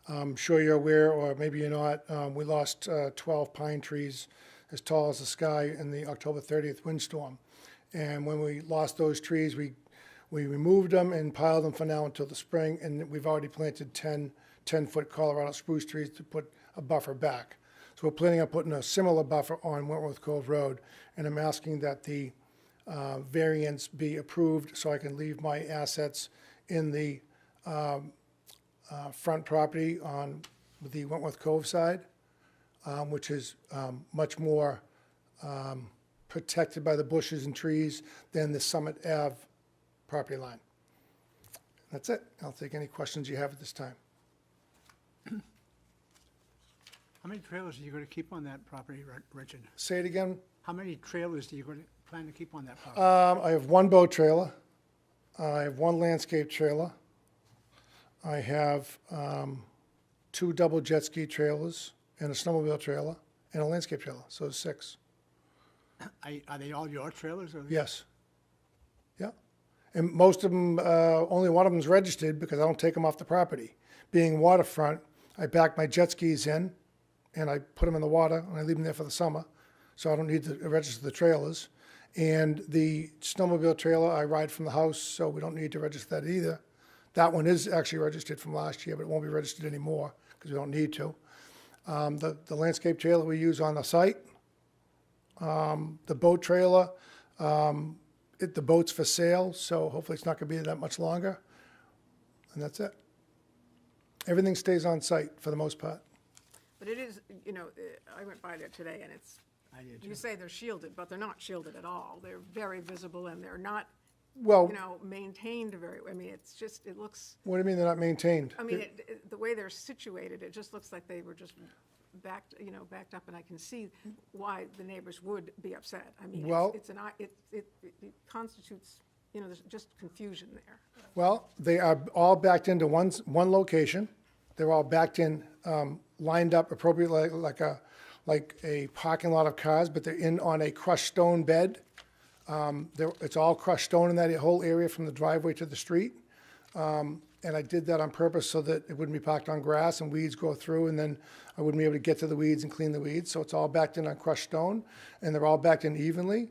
[SPEAKER 13] I'm sure you're aware, or maybe you're not, we lost 12 pine trees as tall as the sky in the October 30th windstorm. And when we lost those trees, we removed them and piled them for now until the spring, and we've already planted 10-foot Colorado spruce trees to put a buffer back. So we're planning on putting a similar buffer on Wentworth Cove Road, and I'm asking that the variance be approved so I can leave my assets in the front property on the Wentworth Cove side, which is much more protected by the bushes and trees than the Summit Ave property line. That's it. I'll take any questions you have at this time.
[SPEAKER 10] How many trailers are you going to keep on that property, Richard?
[SPEAKER 13] Say it again.
[SPEAKER 10] How many trailers do you plan to keep on that property?
[SPEAKER 13] I have one boat trailer. I have one landscape trailer. I have 2 double jet ski trailers and a snowmobile trailer and a landscape trailer, so there's 6.
[SPEAKER 10] Are they all your trailers? Or
[SPEAKER 13] Yes. Yeah. And most of them, only one of them's registered because I don't take them off the property. Being waterfront, I back my jet skis in and I put them in the water and I leave them there for the summer. So I don't need to register the trailers. And the snowmobile trailer, I ride from the house, so we don't need to register that either. That one is actually registered from last year, but it won't be registered anymore because we don't need to. The landscape trailer we use on the site. The boat trailer, the boat's for sale, so hopefully it's not going to be that much longer. And that's it. Everything stays on site for the most part.
[SPEAKER 1] But it is, I went by there today, and it's,
[SPEAKER 10] I did
[SPEAKER 1] you
[SPEAKER 10] too.
[SPEAKER 1] say they're shielded, but they're not shielded at all. They're very visible, and they're not,
[SPEAKER 13] Well,
[SPEAKER 1] maintained very, it's just, it looks,
[SPEAKER 13] what do you mean they're not maintained?
[SPEAKER 1] I mean, the way they're situated, it just looks like they were just backed up, and I can see why the neighbors would be upset. I mean,
[SPEAKER 13] Well-
[SPEAKER 1] it constitutes, there's just confusion there.
[SPEAKER 13] Well, they are all backed into one location. They're all backed in, lined up appropriately like a parking lot of cars, but they're in on a crushed stone bed. It's all crushed stone in that whole area from the driveway to the street. And I did that on purpose so that it wouldn't be parked on grass and weeds go through, and then I wouldn't be able to get to the weeds and clean the weeds. So it's all backed in on crushed stone, and they're all backed in evenly,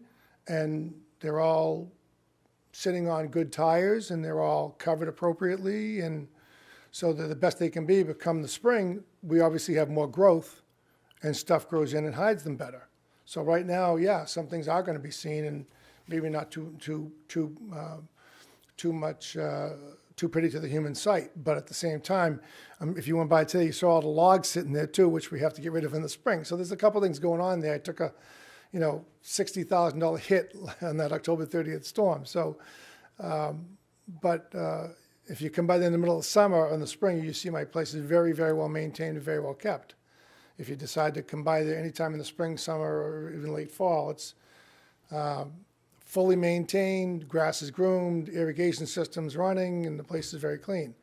[SPEAKER 13] and they're all sitting on good tires, and they're all covered appropriately, and so they're the best they can be. But come the spring, we obviously have more growth, and stuff grows in and hides them better. So right now, yeah, some things are going to be seen, and maybe not too much. Too pretty to the human sight, but at the same time, if you went by today, you saw all the logs sitting there too, which we have to get rid of in the spring. So there's a couple things going on there. I took a, $60,000 hit on that October 30th storm. So, if you come by there in the middle of summer or in the spring, you see my place is very, very well maintained and very well kept. If you decide to come by there anytime in the spring, summer, or even late fall, it's fully maintained, grass is groomed, irrigation system's running, and the place is very clean.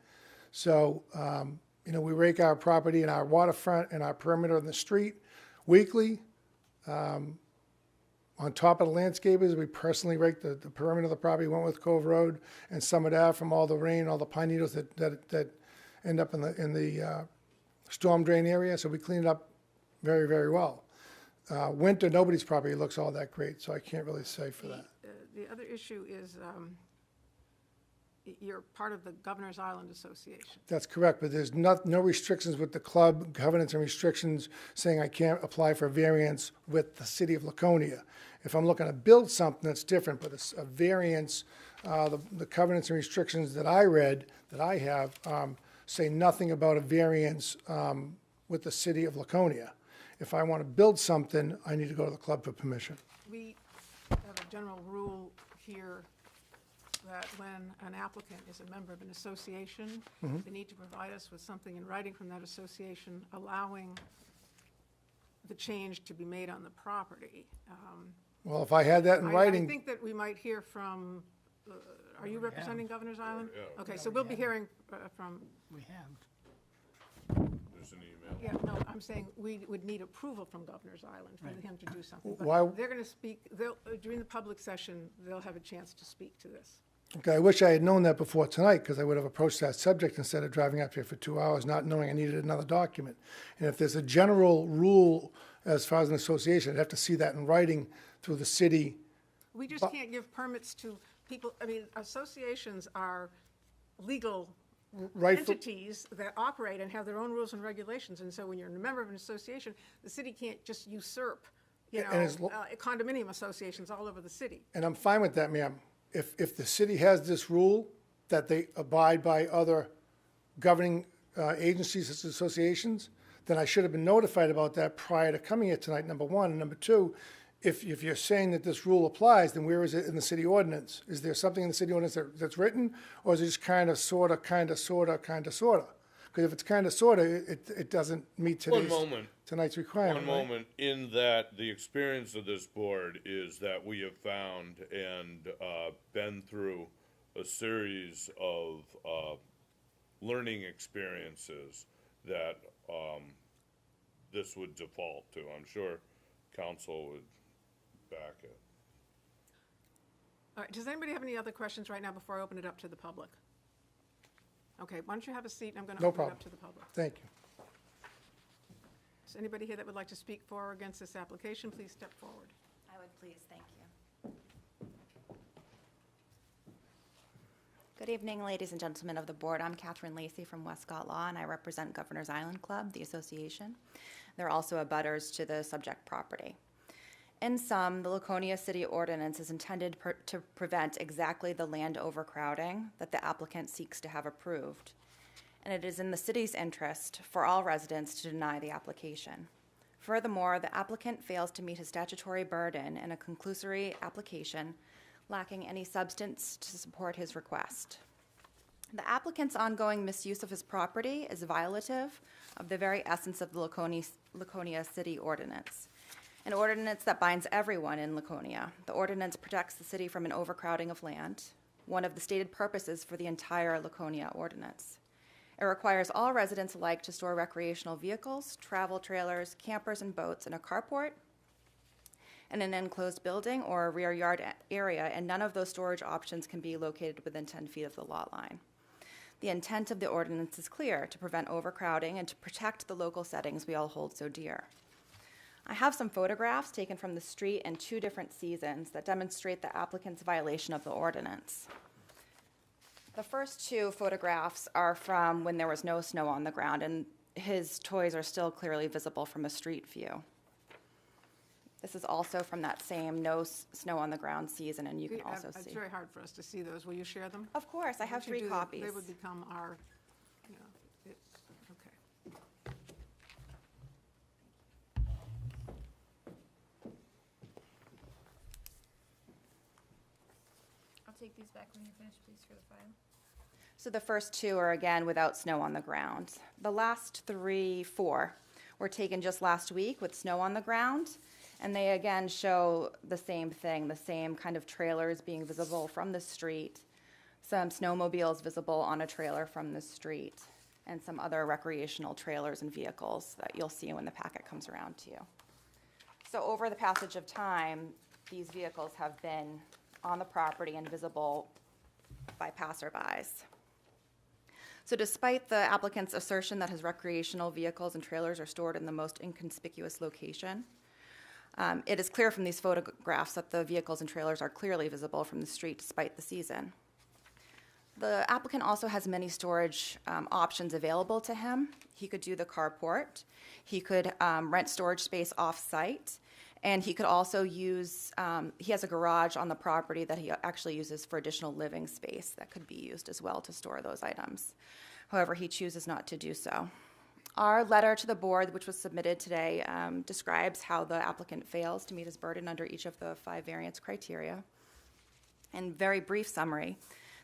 [SPEAKER 13] So, we rake our property and our waterfront and our perimeter of the street weekly. On top of the landscapers, we personally rake the perimeter of the property, Wentworth Cove Road and Summit Ave from all the rain, all the pine needles that end up in the storm drain area. So we clean it up very, very well. Winter, nobody's property looks all that great, so I can't really say for that.
[SPEAKER 1] The other issue is you're part of the Governor's Island Association.
[SPEAKER 13] That's correct, but there's no restrictions with the club, covenants and restrictions saying I can't apply for a variance with the city of Laconia. If I'm looking to build something, that's different, but a variance, the covenants and restrictions that I read, that I have, say nothing about a variance with the city of Laconia. If I want to build something, I need to go to the club for permission.
[SPEAKER 1] We have a general rule here that when an applicant is a member of an association, they need to provide us with something in writing from that association allowing the change to be made on the property.
[SPEAKER 13] Well, if I had that in
[SPEAKER 1] I
[SPEAKER 13] writing,
[SPEAKER 1] think that we might hear from, are you representing Governor's Island? Okay, so we'll be hearing from,
[SPEAKER 10] We have.
[SPEAKER 4] There's an email.
[SPEAKER 1] yeah, no, I'm saying we would need approval from Governor's Island for him to do something.
[SPEAKER 13] Why-
[SPEAKER 1] But they're going to speak, during the public session, they'll have a chance to speak to this.
[SPEAKER 13] okay, I wish I had known that before tonight, because I would have approached that subject instead of driving up here for 2 hours, not knowing I needed another document. And if there's a general rule as far as an association, I'd have to see that in writing through the city.
[SPEAKER 1] We just can't give permits to people, I mean, associations are legal
[SPEAKER 13] Rightful-
[SPEAKER 1] entities that operate and have their own rules and regulations, and so when you're a member of an association, the city can't just usurp,
[SPEAKER 13] And as
[SPEAKER 1] condominium associations all over the city.
[SPEAKER 13] And I'm fine with that, ma'am. If the city has this rule that they abide by other governing agencies such as associations, then I should have been notified about that prior to coming here tonight, number one. And number two, if you're saying that this rule applies, then where is it in the city ordinance? Is there something in the city ordinance that's written, or is it just kind of, sort of, kind of, sort of, kind of, sort of? Because if it's kind of, sort of, it doesn't meet tonight's requirement.
[SPEAKER 4] One
[SPEAKER 13] right?
[SPEAKER 4] moment, in that the experience of this board is that we have found and been through a series of learning experiences that this would default to. I'm sure council would back it.
[SPEAKER 1] All right, does anybody have any other questions right now before I open it up to the public? Okay, why don't you have a seat, and I'm going to
[SPEAKER 13] No
[SPEAKER 1] open it
[SPEAKER 13] problem.
[SPEAKER 1] up to the public.
[SPEAKER 13] Thank you.
[SPEAKER 1] Is anybody here that would like to speak for or against this application, please step forward.
[SPEAKER 14] I would please, thank you. Good evening, ladies and gentlemen of the board. I'm Catherine Lacey from Westcott Law, and I represent Governor's Island Club, the association. They're also abutters to the subject property. In sum, the Laconia City Ordinance is intended to prevent exactly the land overcrowding that the applicant seeks to have approved. And it is in the city's interest for all residents to deny the application. Furthermore, the applicant fails to meet his statutory burden in a conclusory application lacking any substance to support his request. The applicant's ongoing misuse of his property is violative of the very essence of the Laconia City Ordinance, an ordinance that binds everyone in Laconia. The ordinance protects the city from an overcrowding of land, one of the stated purposes for the entire Laconia Ordinance. It requires all residents alike to store recreational vehicles, travel trailers, campers, and boats in a carport, in an enclosed building or a rear yard area, and none of those storage options can be located within 10 feet of the lot line. The intent of the ordinance is clear: to prevent overcrowding and to protect the local settings we all hold so dear. I have some photographs taken from the street in 2 different seasons that demonstrate the applicant's violation of the ordinance. The first 2 photographs are from when there was no snow on the ground, and his toys are still clearly visible from a street view. This is also from that same no snow on the ground season, and you can also
[SPEAKER 1] It's
[SPEAKER 14] see.
[SPEAKER 1] very hard for us to see those. Will you share them?
[SPEAKER 14] Of course, I have
[SPEAKER 1] Once you
[SPEAKER 14] 3
[SPEAKER 1] do,
[SPEAKER 14] copies.
[SPEAKER 1] They would become our, okay.
[SPEAKER 7] I'll take these back when you're finished, please, for the file.
[SPEAKER 14] So the first 2 are again without snow on the ground. The last 4 were taken just last week with snow on the ground, and they again show the same thing, the same kind of trailers being visible from the street, some snowmobiles visible on a trailer from the street, and some other recreational trailers and vehicles that you'll see when the packet comes around to you. So over the passage of time, these vehicles have been on the property and visible by passerbys. So despite the applicant's assertion that his recreational vehicles and trailers are stored in the most inconspicuous location, it is clear from these photographs that the vehicles and trailers are clearly visible from the street despite the season. The applicant also has many storage options available to him. He could do the carport, he could rent storage space off-site, and he could also use, he has a garage on the property that he actually uses for additional living space that could be used as well to store those items. However, he chooses not to do so. Our letter to the board, which was submitted today, describes how the applicant fails to meet his burden under each of the 5 variance criteria. In very brief summary,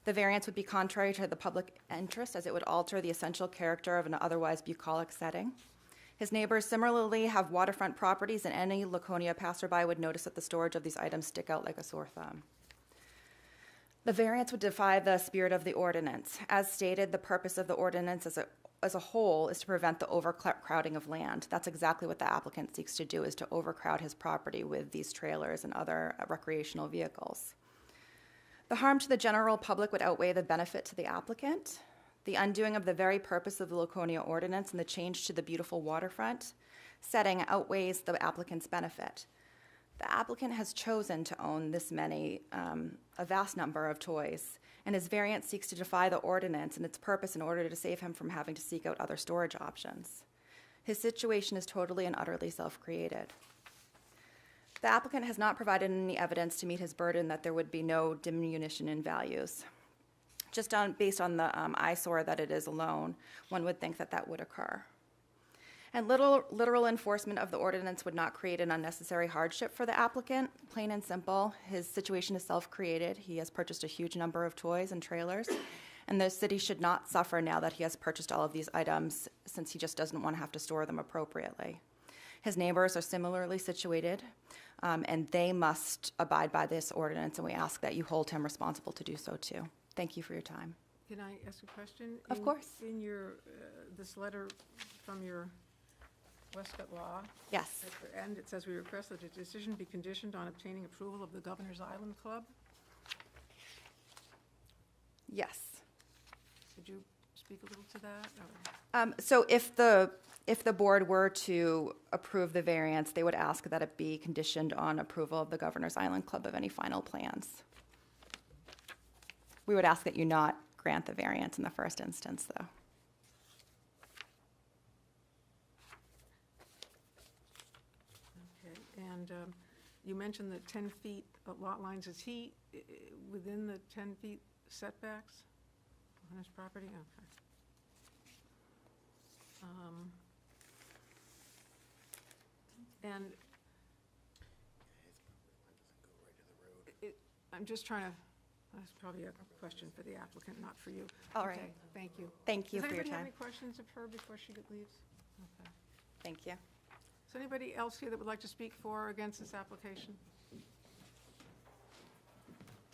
[SPEAKER 14] the variance would be contrary to the public interest, as it would alter the essential character of an otherwise bucolic setting. His neighbors similarly have waterfront properties, and any Laconia passerby would notice that the storage of these items stick out like a sore thumb. The variance would defy the spirit of the ordinance. As stated, the purpose of the ordinance as a whole is to prevent the overcrowding of land. That's exactly what the applicant seeks to do, is to overcrowd his property with these trailers and other recreational vehicles. The harm to the general public would outweigh the benefit to the applicant. The undoing of the very purpose of the Laconia Ordinance and the change to the beautiful waterfront setting outweighs the applicant's benefit. The applicant has chosen to own this many, a vast number of toys, and his variance seeks to defy the ordinance and its purpose in order to save him from having to seek out other storage options. His situation is totally and utterly self-created. The applicant has not provided any evidence to meet his burden that there would be no diminution in values. Based on the eyesore that it is alone, one would think that that would occur. And literal enforcement of the ordinance would not create an unnecessary hardship for the applicant. Plain and simple, his situation is self-created. He has purchased a huge number of toys and trailers, and the city should not suffer now that he has purchased all of these items, since he just doesn't want to have to store them appropriately. His neighbors are similarly situated, and they must abide by this ordinance, and we ask that you hold him responsible to do so too. Thank you for your time.
[SPEAKER 1] Can I ask a question?
[SPEAKER 14] Of course.
[SPEAKER 1] In your, this letter from your Westcott Law.
[SPEAKER 14] Yes.
[SPEAKER 1] At the end, it says, "We request that the decision be conditioned on obtaining approval of the Governor's Island Club."
[SPEAKER 14] Yes.
[SPEAKER 1] Could you speak a little to that? Or-
[SPEAKER 14] So if the board were to approve the variance, they would ask that it be conditioned on approval of the Governor's Island Club of any final plans. We would ask that you not grant the variance in the first instance, though.
[SPEAKER 1] Okay, and you mentioned the 10 feet of lot lines. Is he within the 10 feet setbacks on his property? Okay. And I'm just trying to, that's probably a question for the applicant, not for you.
[SPEAKER 14] All right.
[SPEAKER 1] Okay, thank you.
[SPEAKER 14] Thank you
[SPEAKER 1] Does
[SPEAKER 14] for your
[SPEAKER 1] anybody have
[SPEAKER 14] time.
[SPEAKER 1] any questions of her before she leaves? Okay.
[SPEAKER 14] Thank you.
[SPEAKER 1] Is anybody else here that would like to speak for or against this application?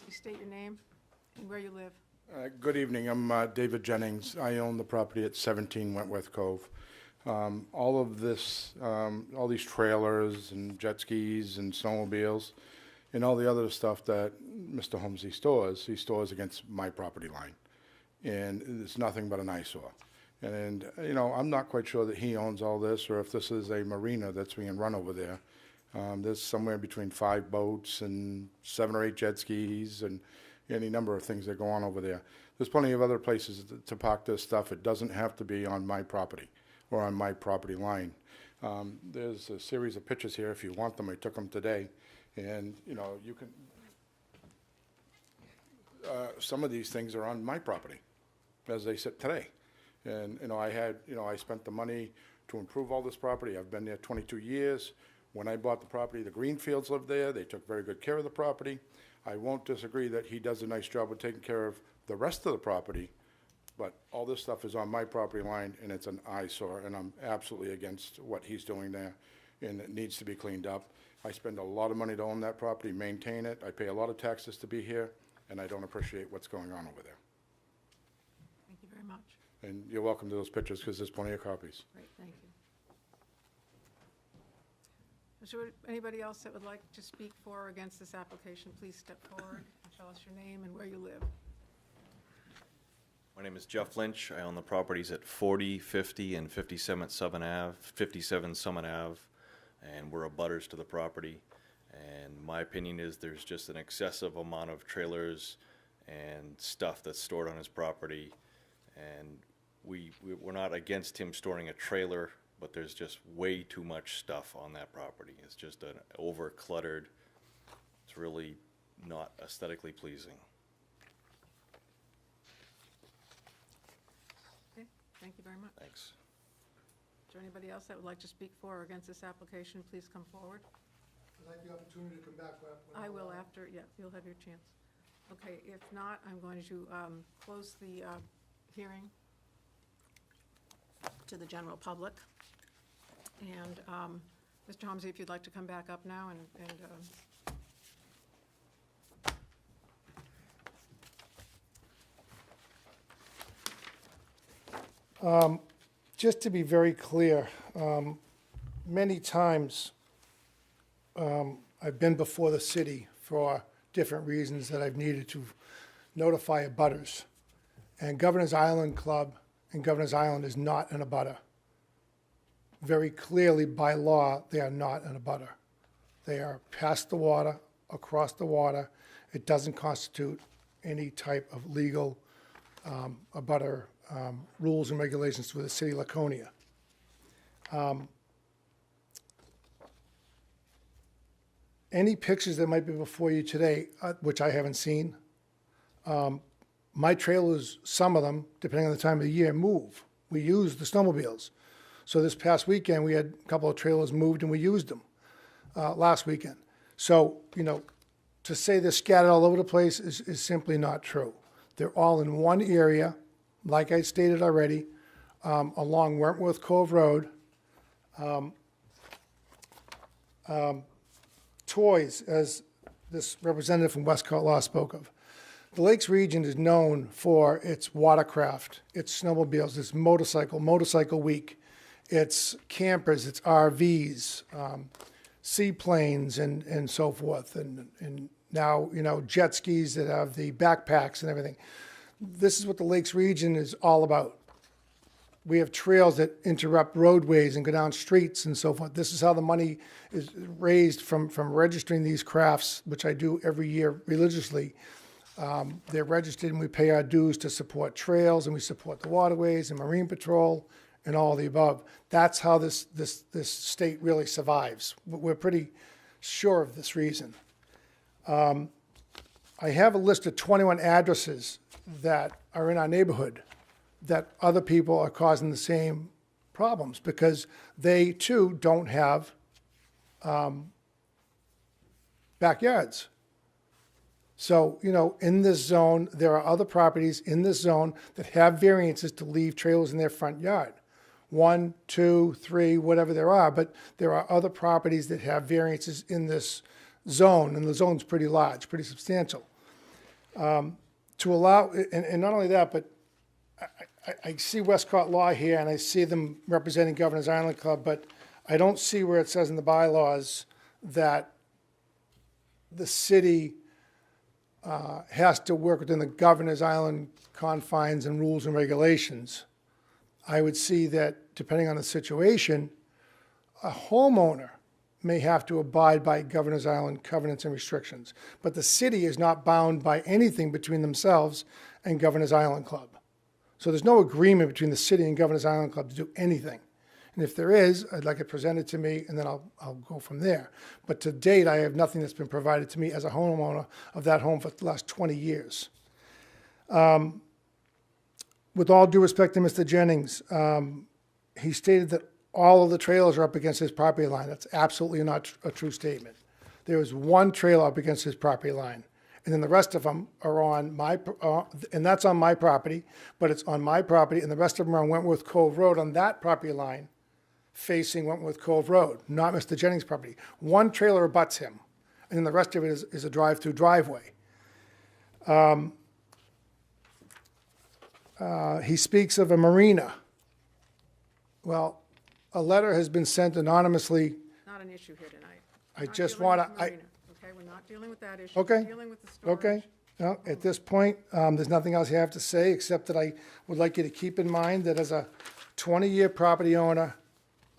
[SPEAKER 1] Please state your name and where you live.
[SPEAKER 13] Good evening, I'm David Jennings. I own the property at 17 Wentworth Cove. All of this, all these trailers and jet skis and snowmobiles and all the other stuff that Mr. Holmesy stores, he stores against my property line. And it's nothing but an eyesore. And, you know, I'm not quite sure that he owns all this or if this is a marina that's being run over there. There's somewhere between 5 boats and 7 or 8 jet skis and any number of things that go on over there. There's plenty of other places to park this stuff. It doesn't have to be on my property or on my property line. There's a series of pictures here if you want them. I took them today. And, you know, you can, some of these things are on my property as they sit today. And, you know, I spent the money to improve all this property. I've been there 22 years. When I bought the property, the Greenfields lived there. They took very good care of the property. I won't disagree that he does a nice job of taking care of the rest of the property, but all this stuff is on my property line, and it's an eyesore, and I'm absolutely against what he's doing there, and it needs to be cleaned up. I spend a lot of money to own that property, maintain it. I pay a lot of taxes to be here, and I don't appreciate what's going on over there.
[SPEAKER 1] Thank you very much.
[SPEAKER 13] And you're welcome to those pictures, because there's plenty of copies.
[SPEAKER 1] Great, thank you. Is there anybody else that would like to speak for or against this application? Please step forward and tell us your name and where you live.
[SPEAKER 15] My name is Jeff Lynch. I own the properties at 40, 50, and 57 Summit Ave, and we're abutters to the property. And my opinion is there's just an excessive amount of trailers and stuff that's stored on his property. And we're not against him storing a trailer, but there's just way too much stuff on that property. It's just an over-cluttered, it's really not aesthetically pleasing.
[SPEAKER 1] Okay, thank you very much.
[SPEAKER 15] Thanks.
[SPEAKER 1] Is there anybody else that would like to speak for or against this application? Please come forward.
[SPEAKER 13] I'd like the opportunity to come back.
[SPEAKER 1] I will after, yeah, you'll have your chance. Okay, if not, I'm going to close the hearing to the general public. And Mr. Homsey, if you'd like to come back up now and
[SPEAKER 13] just to be very clear, many times I've been before the city for different reasons that I've needed to notify abutters. And Governor's Island Club and Governor's Island is not an abutter. Very clearly, by law, they are not an abutter. They are past the water, across the water. It doesn't constitute any type of legal abutter rules and regulations for the city of Laconia. Any pictures that might be before you today, which I haven't seen, my trailers, some of them, depending on the time of the year, move. We use the snowmobiles. So this past weekend, we had a couple of trailers moved and we used them, last weekend. So, you know, to say they're scattered all over the place is simply not true. They're all in one area, like I stated already, along Wentworth Cove Road. Toys, as this representative from Westcott Law spoke of. The Lakes region is known for its watercraft, its snowmobiles, its motorcycle week, its campers, its RVs, seaplanes, and so forth, and now, you know, jet skis that have the backpacks and everything. This is what the Lakes region is all about. We have trails that interrupt roadways and go down streets and so forth. This is how the money is raised from registering these crafts, which I do every year religiously. They're registered and we pay our dues to support trails, and we support the waterways and Marine Patrol and all the above. That's how this state really survives. We're pretty sure of this reason. I have a list of 21 addresses that are in our neighborhood that other people are causing the same problems because they too don't have backyards. So, you know, in this zone, there are other properties in this zone that have variances to leave trailers in their front yard. 1, 2, 3, whatever there are, but there are other properties that have variances in this zone, and the zone's pretty large, pretty substantial. To allow, and not only that, but I see Westcott Law here, and I see them representing Governor's Island Club, but I don't see where it says in the bylaws that the city has to work within the Governor's Island confines and rules and regulations. I would see that, depending on the situation, a homeowner may have to abide by Governor's Island covenants and restrictions, but the city is not bound by anything between themselves and Governor's Island Club. So there's no agreement between the city and Governor's Island Club to do anything. And if there is, I'd like it presented to me, and then I'll go from there. But to date, I have nothing that's been provided to me as a homeowner of that home for the last 20 years. With all due respect to Mr. Jennings, he stated that all of the trailers are up against his property line. That's absolutely not a true statement. There is one trailer up against his property line, and then the rest of them are on my, and that's on my property, but it's on my property, and the rest of them are on Wentworth Cove Road on that property line, facing Wentworth Cove Road, not Mr. Jennings' property. One trailer abuts him, and then the rest of it is a drive-through driveway. He speaks of a marina. Well, a letter has been sent anonymously.
[SPEAKER 1] Not an issue here tonight.
[SPEAKER 13] I just want to,
[SPEAKER 1] Okay, we're not dealing with that issue.
[SPEAKER 13] Okay.
[SPEAKER 1] We're dealing with the storage.
[SPEAKER 13] Okay. No, at this point, there's nothing else I have to say, except that I would like you to keep in mind that as a 20-year property owner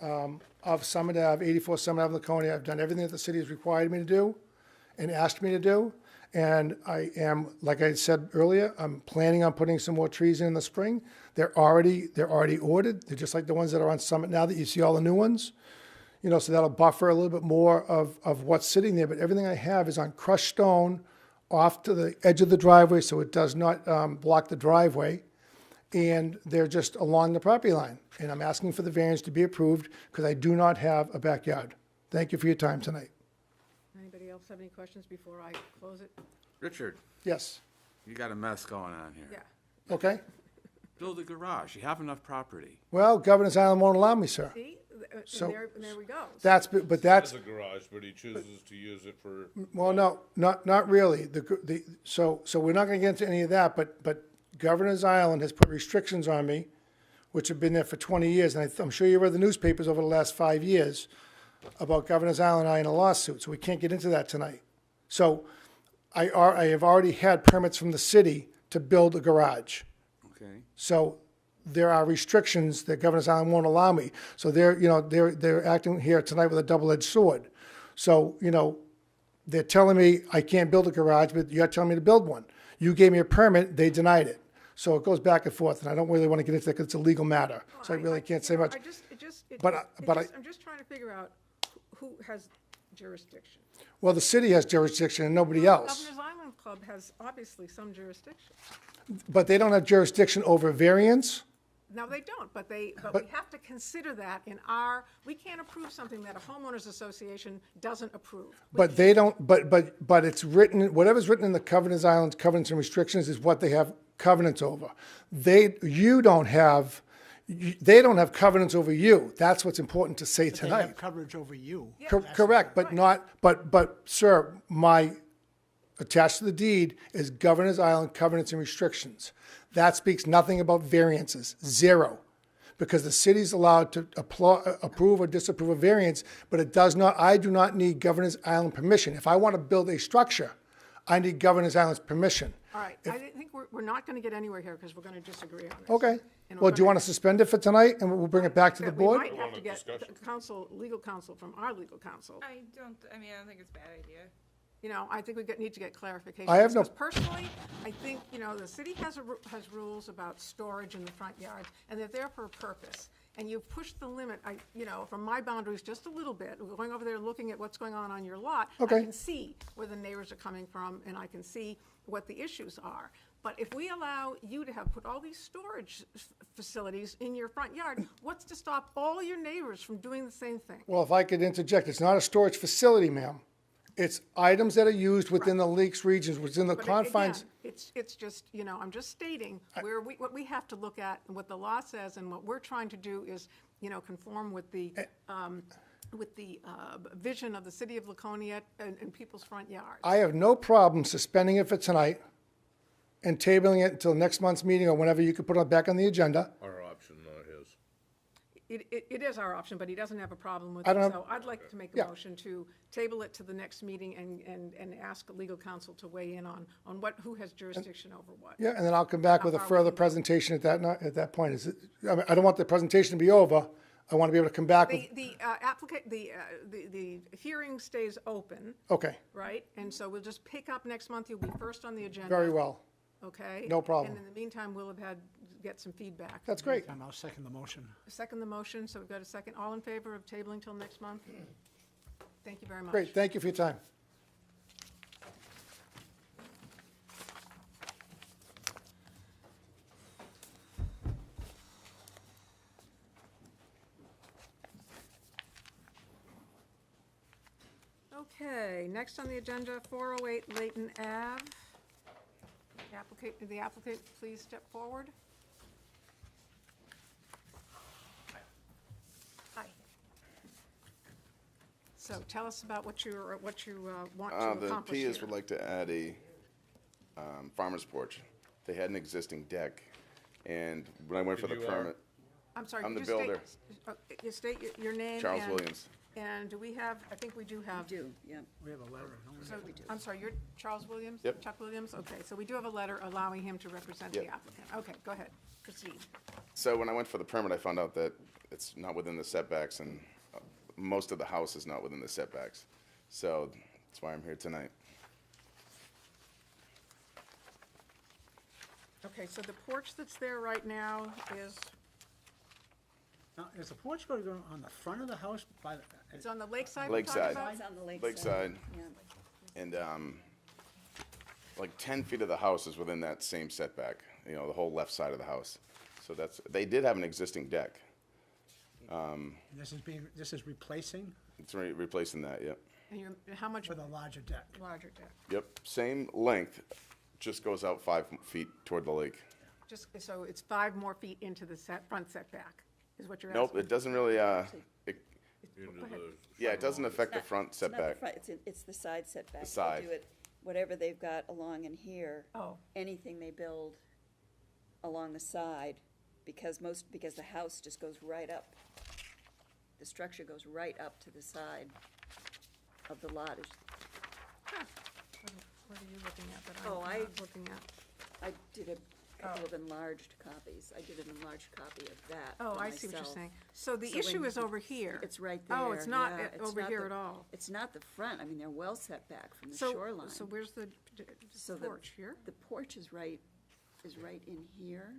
[SPEAKER 13] of Summit Ave, 84 Summit Ave, Laconia, I've done everything that the city has required me to do and asked me to do. And I am, like I said earlier, I'm planning on putting some more trees in the spring. They're already ordered. They're just like the ones that are on Summit now that you see all the new ones. You know, so that'll buffer a little bit more of what's sitting there. But everything I have is on crushed stone off to the edge of the driveway so it does not block the driveway. And they're just along the property line. And I'm asking for the variance to be approved because I do not have a backyard. Thank you for your time tonight.
[SPEAKER 1] Anybody else have any questions before I close it?
[SPEAKER 12] Richard,
[SPEAKER 13] Yes.
[SPEAKER 12] you got a mess going on here.
[SPEAKER 1] Yeah.
[SPEAKER 13] Okay.
[SPEAKER 12] Build a garage. You have enough property.
[SPEAKER 13] Well, Governor's Island won't allow me, sir.
[SPEAKER 1] See,
[SPEAKER 13] So-
[SPEAKER 1] there we go.
[SPEAKER 13] But that's,
[SPEAKER 4] It's a garage, but he chooses to use it for.
[SPEAKER 13] well, no, not really. So we're not going to get into any of that, but Governor's Island has put restrictions on me, which have been there for 20 years, and I'm sure you read the newspapers over the last 5 years about Governor's Island and I in a lawsuit, so we can't get into that tonight. So I have already had permits from the city to build a garage.
[SPEAKER 12] Okay.
[SPEAKER 13] So there are restrictions that Governor's Island won't allow me. So they're acting here tonight with a double-edged sword. So, you know, they're telling me I can't build a garage, but you're telling me to build one. You gave me a permit, they denied it. So it goes back and forth, and I don't really want to get into that because it's a legal matter. So I really can't say much.
[SPEAKER 1] I'm just trying to figure out who has jurisdiction.
[SPEAKER 13] Well, the city has jurisdiction and nobody else.
[SPEAKER 1] Governor's Island Club has obviously some jurisdiction.
[SPEAKER 13] But they don't have jurisdiction over variance.
[SPEAKER 1] No, they don't, but we have to consider that we can't approve something that a homeowners association doesn't approve.
[SPEAKER 13] But they don't, but it's written, whatever's written in the Covenants Islands, covenants and restrictions is what they have covenants over. They don't have covenants over you. That's what's important to say
[SPEAKER 10] But they
[SPEAKER 13] tonight.
[SPEAKER 10] have coverage over you.
[SPEAKER 13] Correct, but not, but sir, attached to the deed is Governor's Island covenants and restrictions. That speaks nothing about variances, zero. Because the city's allowed to approve or disapprove a variance, but I do not need Governor's Island permission. If I want to build a structure, I need Governor's Island's permission.
[SPEAKER 1] All right, I think we're not going to get anywhere here because we're going to disagree on this.
[SPEAKER 13] Okay.
[SPEAKER 1] And
[SPEAKER 13] Well,
[SPEAKER 1] we're
[SPEAKER 13] do you
[SPEAKER 1] gonna-
[SPEAKER 13] want to suspend it for tonight and we'll bring it back to the board?
[SPEAKER 1] We might have to get legal counsel from our legal counsel.
[SPEAKER 7] I don't think it's a bad idea.
[SPEAKER 1] I think need to get clarification.
[SPEAKER 13] I have no-
[SPEAKER 1] Because personally, I think, the city has rules about storage in the front yards, and they're there for a purpose. And you've pushed the limit, from my boundaries just a little bit, going over there looking at what's going on your lot.
[SPEAKER 13] Okay.
[SPEAKER 1] I can see where the neighbors are coming from, and I can see what the issues are. But if we allow you to put all these storage facilities in your front yard, what's to stop all your neighbors from doing the same thing?
[SPEAKER 13] Well, if I could interject, it's not a storage facility, ma'am. It's items that are used within the leaks regions, within the
[SPEAKER 1] But
[SPEAKER 13] confines.
[SPEAKER 1] again, it's just, I'm just stating what we have to look at, and what the law says, and what we're trying to do is, conform with the vision of the city of Laconia and people's front yards.
[SPEAKER 13] I have no problem suspending it for tonight and tabling it until next month's meeting or whenever you could put it back on the agenda.
[SPEAKER 4] Our option, not his.
[SPEAKER 1] It is our option, but he doesn't have a problem with
[SPEAKER 13] I
[SPEAKER 1] it,
[SPEAKER 13] don't have-
[SPEAKER 1] so I'd like to make a
[SPEAKER 13] Yeah.
[SPEAKER 1] motion to table it to the next meeting and ask legal counsel to weigh in on who has jurisdiction over what.
[SPEAKER 13] Yeah, and then I'll come back with a
[SPEAKER 1] How far we
[SPEAKER 13] further
[SPEAKER 1] can go.
[SPEAKER 13] presentation at that point. I don't want the presentation to be over. I want to be able to come back with,
[SPEAKER 1] The hearing stays open,
[SPEAKER 13] okay,
[SPEAKER 1] right? And so we'll just pick up next month, you'll be first on the agenda.
[SPEAKER 13] very well.
[SPEAKER 1] Okay?
[SPEAKER 13] No problem.
[SPEAKER 1] And in the meantime, we'll get some feedback.
[SPEAKER 13] That's great.
[SPEAKER 10] And I'll second the motion.
[SPEAKER 1] Second the motion, so we've got a second. All in favor of tabling till next month? Thank you very much.
[SPEAKER 13] Great, thank you for your time.
[SPEAKER 1] Okay, next on the agenda, 408 Layton Ave. The applicant, please step forward. Hi. So tell us about what you want to
[SPEAKER 16] The
[SPEAKER 1] accomplish here.
[SPEAKER 16] Pias would like to add a farmer's porch. They had an existing deck, and when I went for the
[SPEAKER 4] And you are?
[SPEAKER 16] permit,
[SPEAKER 1] I'm sorry,
[SPEAKER 16] I'm
[SPEAKER 1] could
[SPEAKER 16] the
[SPEAKER 1] you
[SPEAKER 16] builder.
[SPEAKER 1] you state your name?
[SPEAKER 16] Charles
[SPEAKER 1] and-
[SPEAKER 16] Williams.
[SPEAKER 1] And do we have, I think we do have.
[SPEAKER 5] Yeah.
[SPEAKER 10] We have a letter, don't we?
[SPEAKER 1] So, I'm sorry, you're Charles Williams?
[SPEAKER 16] Yep.
[SPEAKER 1] Chuck Williams? Okay, so we do have a letter allowing him to represent the
[SPEAKER 16] Yep.
[SPEAKER 1] applicant. Okay, go ahead, proceed.
[SPEAKER 16] So when I went for the permit, I found out that it's not within the setbacks, and most of the house is not within the setbacks. So that's why I'm here tonight.
[SPEAKER 1] Okay, so the porch that's there right now is,
[SPEAKER 10] Now, is the porch going to go on the front of the house by the?
[SPEAKER 1] it's on the lakeside we're talking
[SPEAKER 16] Lakeside.
[SPEAKER 1] about?
[SPEAKER 5] It's on the lakeside.
[SPEAKER 16] Lakeside,
[SPEAKER 5] Yeah.
[SPEAKER 16] and like 10 feet of the house is within that same setback, the whole left side of the house. So they did have an existing deck.
[SPEAKER 10] And this is replacing
[SPEAKER 16] It's replacing that, yep.
[SPEAKER 1] And how much
[SPEAKER 10] with a larger deck.
[SPEAKER 1] larger deck?
[SPEAKER 16] Yep, same length, just goes out 5 feet toward the lake.
[SPEAKER 1] Just, so it's 5 more feet into the front setback, is what you're asking?
[SPEAKER 16] Nope, it doesn't really,
[SPEAKER 1] Go ahead.
[SPEAKER 16] it doesn't affect the
[SPEAKER 5] Not-
[SPEAKER 16] front
[SPEAKER 5] it's not the
[SPEAKER 16] setback.
[SPEAKER 5] front, it's the side setback.
[SPEAKER 16] The side.
[SPEAKER 5] They do it, whatever they've got along in here.
[SPEAKER 1] Oh.
[SPEAKER 5] Anything they build along the side, because the house just goes right up. The structure goes right up to the side of the lot.
[SPEAKER 1] Huh. What are you looking at that
[SPEAKER 5] Oh,
[SPEAKER 1] I'm not looking at?
[SPEAKER 5] I did a couple of enlarged copies. I did an enlarged copy of that
[SPEAKER 1] Oh,
[SPEAKER 5] for
[SPEAKER 1] I see what you're
[SPEAKER 5] myself.
[SPEAKER 1] saying. So the
[SPEAKER 5] So
[SPEAKER 1] issue
[SPEAKER 5] when
[SPEAKER 1] is over here.
[SPEAKER 5] It's right there.
[SPEAKER 1] Oh, it's not
[SPEAKER 5] yeah, it's
[SPEAKER 1] over
[SPEAKER 5] not
[SPEAKER 1] here
[SPEAKER 5] the-
[SPEAKER 1] at all.
[SPEAKER 5] It's not the front. I mean, they're well set back from the
[SPEAKER 1] So,
[SPEAKER 5] shoreline.
[SPEAKER 1] so where's the
[SPEAKER 5] So
[SPEAKER 1] porch here?
[SPEAKER 5] The porch is right in here,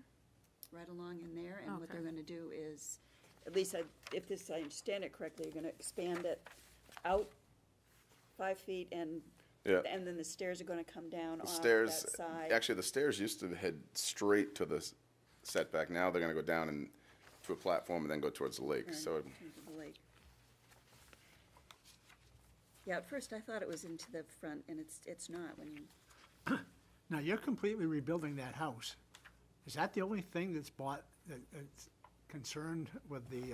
[SPEAKER 5] right along in there, and what
[SPEAKER 1] Okay.
[SPEAKER 5] they're gonna do is, at least if I understand it correctly, you're gonna expand it out 5 feet and then the stairs are gonna come down
[SPEAKER 16] The
[SPEAKER 5] off
[SPEAKER 16] stairs,
[SPEAKER 5] that side.
[SPEAKER 16] actually, the stairs used to head straight to the setback. Now they're gonna go down and to a platform and then go towards the lake,
[SPEAKER 5] Right,
[SPEAKER 16] so,
[SPEAKER 5] into the lake. Yeah, at first I thought it was into the front, and it's not when you,
[SPEAKER 10] Now, you're completely rebuilding that house. Is that the only thing that's that's concerned with the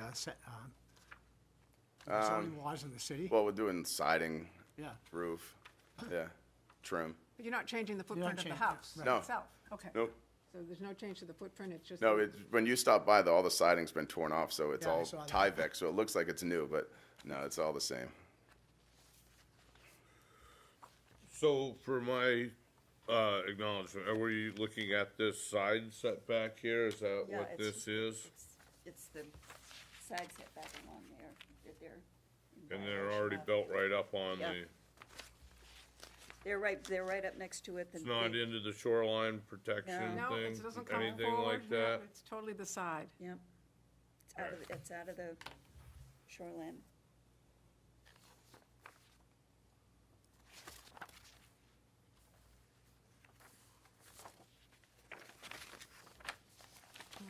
[SPEAKER 10] zoning laws in the city?
[SPEAKER 16] well, we're doing siding,
[SPEAKER 10] Yeah.
[SPEAKER 16] roof, yeah, trim.
[SPEAKER 1] But you're not changing the
[SPEAKER 10] not
[SPEAKER 1] footprint of the
[SPEAKER 10] changing it,
[SPEAKER 1] house
[SPEAKER 10] right.
[SPEAKER 16] No.
[SPEAKER 1] itself? Okay.
[SPEAKER 16] Nope.
[SPEAKER 1] So there's no change to the footprint, it's just.
[SPEAKER 16] No, when you stop by, all the siding's been torn off, so it's
[SPEAKER 10] Yeah, I
[SPEAKER 16] all
[SPEAKER 10] saw that.
[SPEAKER 16] Tyvek, so it looks like it's new, but no, it's all the same.
[SPEAKER 4] So for my acknowledgement, are we looking at this side setback here? Is that
[SPEAKER 5] yeah,
[SPEAKER 4] what this is?
[SPEAKER 5] it's the side setback along there, that they're. in
[SPEAKER 4] And they're
[SPEAKER 5] violation
[SPEAKER 4] already
[SPEAKER 5] of.
[SPEAKER 4] built right up on
[SPEAKER 5] Yeah.
[SPEAKER 4] the,
[SPEAKER 5] They're right up next to it.
[SPEAKER 4] it's not
[SPEAKER 5] they-
[SPEAKER 4] into the shoreline protection
[SPEAKER 1] No,
[SPEAKER 4] thing?
[SPEAKER 1] it doesn't come
[SPEAKER 4] Anything
[SPEAKER 1] forward,
[SPEAKER 4] like
[SPEAKER 1] no,
[SPEAKER 4] that?
[SPEAKER 1] it's totally the side.
[SPEAKER 5] Yep. It's out of the shoreline.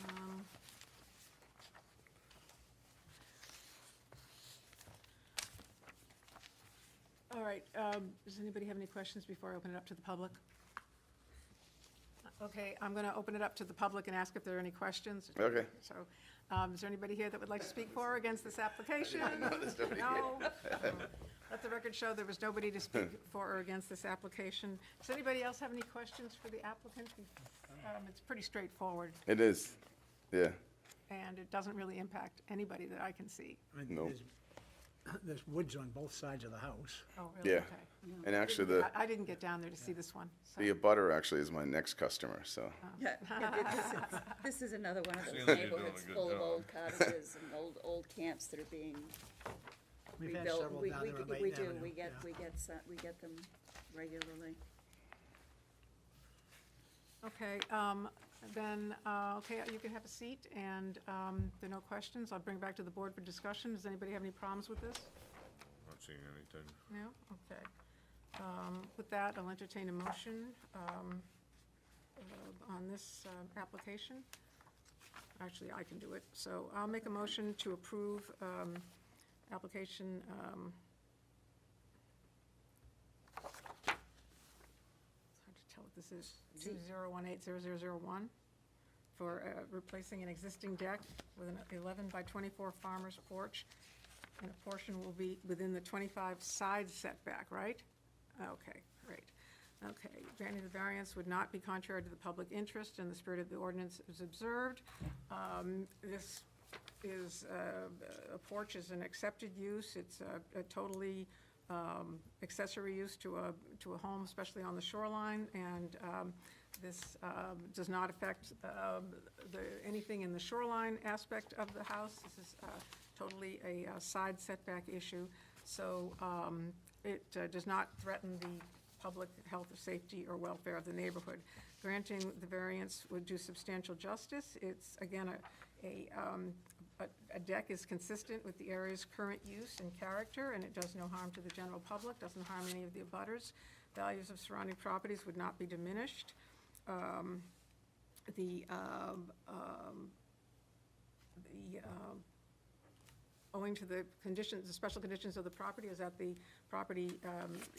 [SPEAKER 1] Um, All right, does anybody have any questions before I open it up to the public? Okay, I'm going to open it up to the public and ask if there are any questions.
[SPEAKER 16] Okay.
[SPEAKER 1] So, is there anybody here that would like to speak for or against this application?
[SPEAKER 16] there's nobody
[SPEAKER 1] No? Let the record show there was nobody to speak for or against this application. Does anybody else have any questions for the applicant? It's pretty straightforward,
[SPEAKER 16] It is, yeah.
[SPEAKER 1] and it doesn't really impact anybody that I can see.
[SPEAKER 10] I mean,
[SPEAKER 16] Nope.
[SPEAKER 10] there's woods on both sides of the house.
[SPEAKER 1] Oh, really?
[SPEAKER 16] Yeah.
[SPEAKER 1] Okay.
[SPEAKER 16] And actually,
[SPEAKER 1] I didn't get down there to see this one. so-
[SPEAKER 16] the abutter actually is my next customer, so.
[SPEAKER 5] Yeah, this is another one of those
[SPEAKER 4] Seems like you're doing a
[SPEAKER 5] neighborhoods
[SPEAKER 4] good
[SPEAKER 5] full of
[SPEAKER 4] job.
[SPEAKER 5] old cottages and old camps that are being
[SPEAKER 10] We've had
[SPEAKER 5] rebuilt.
[SPEAKER 10] several
[SPEAKER 5] We
[SPEAKER 10] down
[SPEAKER 5] we
[SPEAKER 10] there on
[SPEAKER 5] we
[SPEAKER 10] Layton
[SPEAKER 5] do,
[SPEAKER 10] Avenue,
[SPEAKER 5] we get,
[SPEAKER 10] yeah.
[SPEAKER 5] we get them regularly.
[SPEAKER 1] Okay, then, okay, you can have a seat, and there are no questions. I'll bring it back to the board for discussion. Does anybody have any problems with this?
[SPEAKER 4] Not seeing anything.
[SPEAKER 1] No? Okay. With that, I'll entertain a motion on this application. Actually, I can do it. So I'll make a motion to approve application, it's hard to tell what this is, 2018-0001, for replacing an existing deck with an 11 by 24 farmer's porch, and a portion will be within the 25 side setback, right? Okay, great. Okay, granting the variance would not be contrary to the public interest, and the spirit of the ordinance is observed. This is, a porch is an accepted use. It's a totally accessory use to a home, especially on the shoreline, and this does not affect anything in the shoreline aspect of the house. This is totally a side setback issue, so it does not threaten the public health or safety or welfare of the neighborhood. Granting the variance would do substantial justice. It's, again, a deck is consistent with the area's current use and character, and it does no harm to the general public, doesn't harm any of the abutters. Values of surrounding properties would not be diminished. Owing to the conditions, the special conditions of the property, is that the property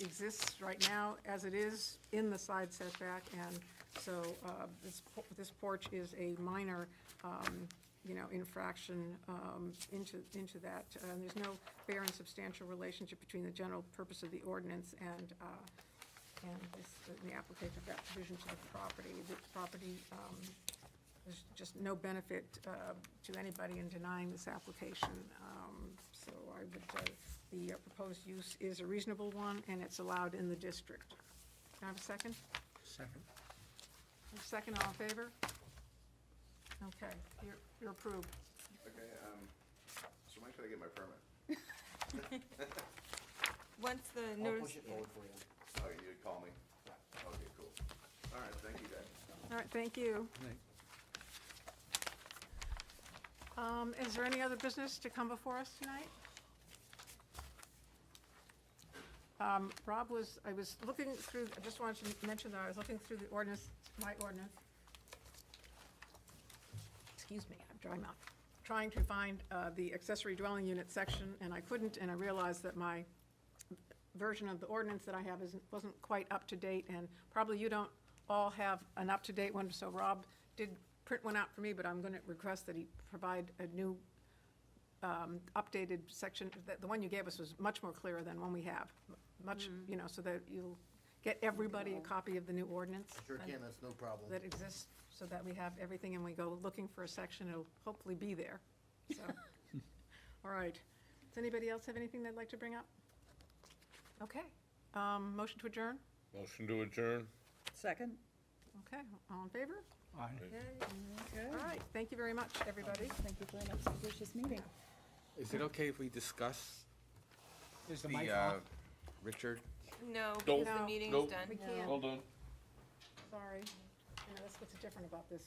[SPEAKER 1] exists right now as it is in the side setback, and so this porch is a minor, infraction into that. And there's no fair and substantial relationship between the general purpose of the ordinance and the application of that provision to the property. The property, there's just no benefit to anybody in denying this application. So I would, the proposed use is a reasonable one, and it's allowed in the district. Can I have a second?
[SPEAKER 10] Second.
[SPEAKER 1] Second, all in favor? Okay, you're approved.
[SPEAKER 16] Okay, so when can I get my permit?
[SPEAKER 7] Once the
[SPEAKER 2] I'll
[SPEAKER 7] notice.
[SPEAKER 2] push it forward for you.
[SPEAKER 16] Oh, you call me? Okay, cool. All right, thank you, guys.
[SPEAKER 1] All right, thank you. Is there any other business to come before us tonight? Rob I was looking through, I just wanted to mention that I was looking through the ordinance, my ordinance. excuse me, I'm dry mouth, trying to find the accessory dwelling unit section, and I couldn't, and I realized that my version of the ordinance that I have wasn't quite up to date, and probably you don't all have an up-to-date one, so Rob did print one out for me, but I'm going to request that he provide a new updated section. The one you gave us was much more clearer than one we have, much, you know, so that you'll get everybody a copy of the new ordinance.
[SPEAKER 2] Sure can, that's no problem.
[SPEAKER 1] That exists, so that we have everything, and we go looking for a section, it'll hopefully be there, so. All right. Does anybody else have anything they'd like to bring up? Okay. Motion to adjourn?
[SPEAKER 4] Motion to adjourn?
[SPEAKER 5] Second?
[SPEAKER 1] Okay, all in favor?
[SPEAKER 10] Aye.
[SPEAKER 1] All right, thank you very much, everybody.
[SPEAKER 5] Thank you very much for this meeting.
[SPEAKER 12] Is it okay if we discuss
[SPEAKER 10] Is the
[SPEAKER 12] the,
[SPEAKER 10] mic off?
[SPEAKER 12] Richard?
[SPEAKER 7] No,
[SPEAKER 4] Nope.
[SPEAKER 7] because the meeting's
[SPEAKER 4] Nope.
[SPEAKER 7] done.
[SPEAKER 1] We can't,
[SPEAKER 4] Hold on.
[SPEAKER 1] sorry. You know, that's what's different about this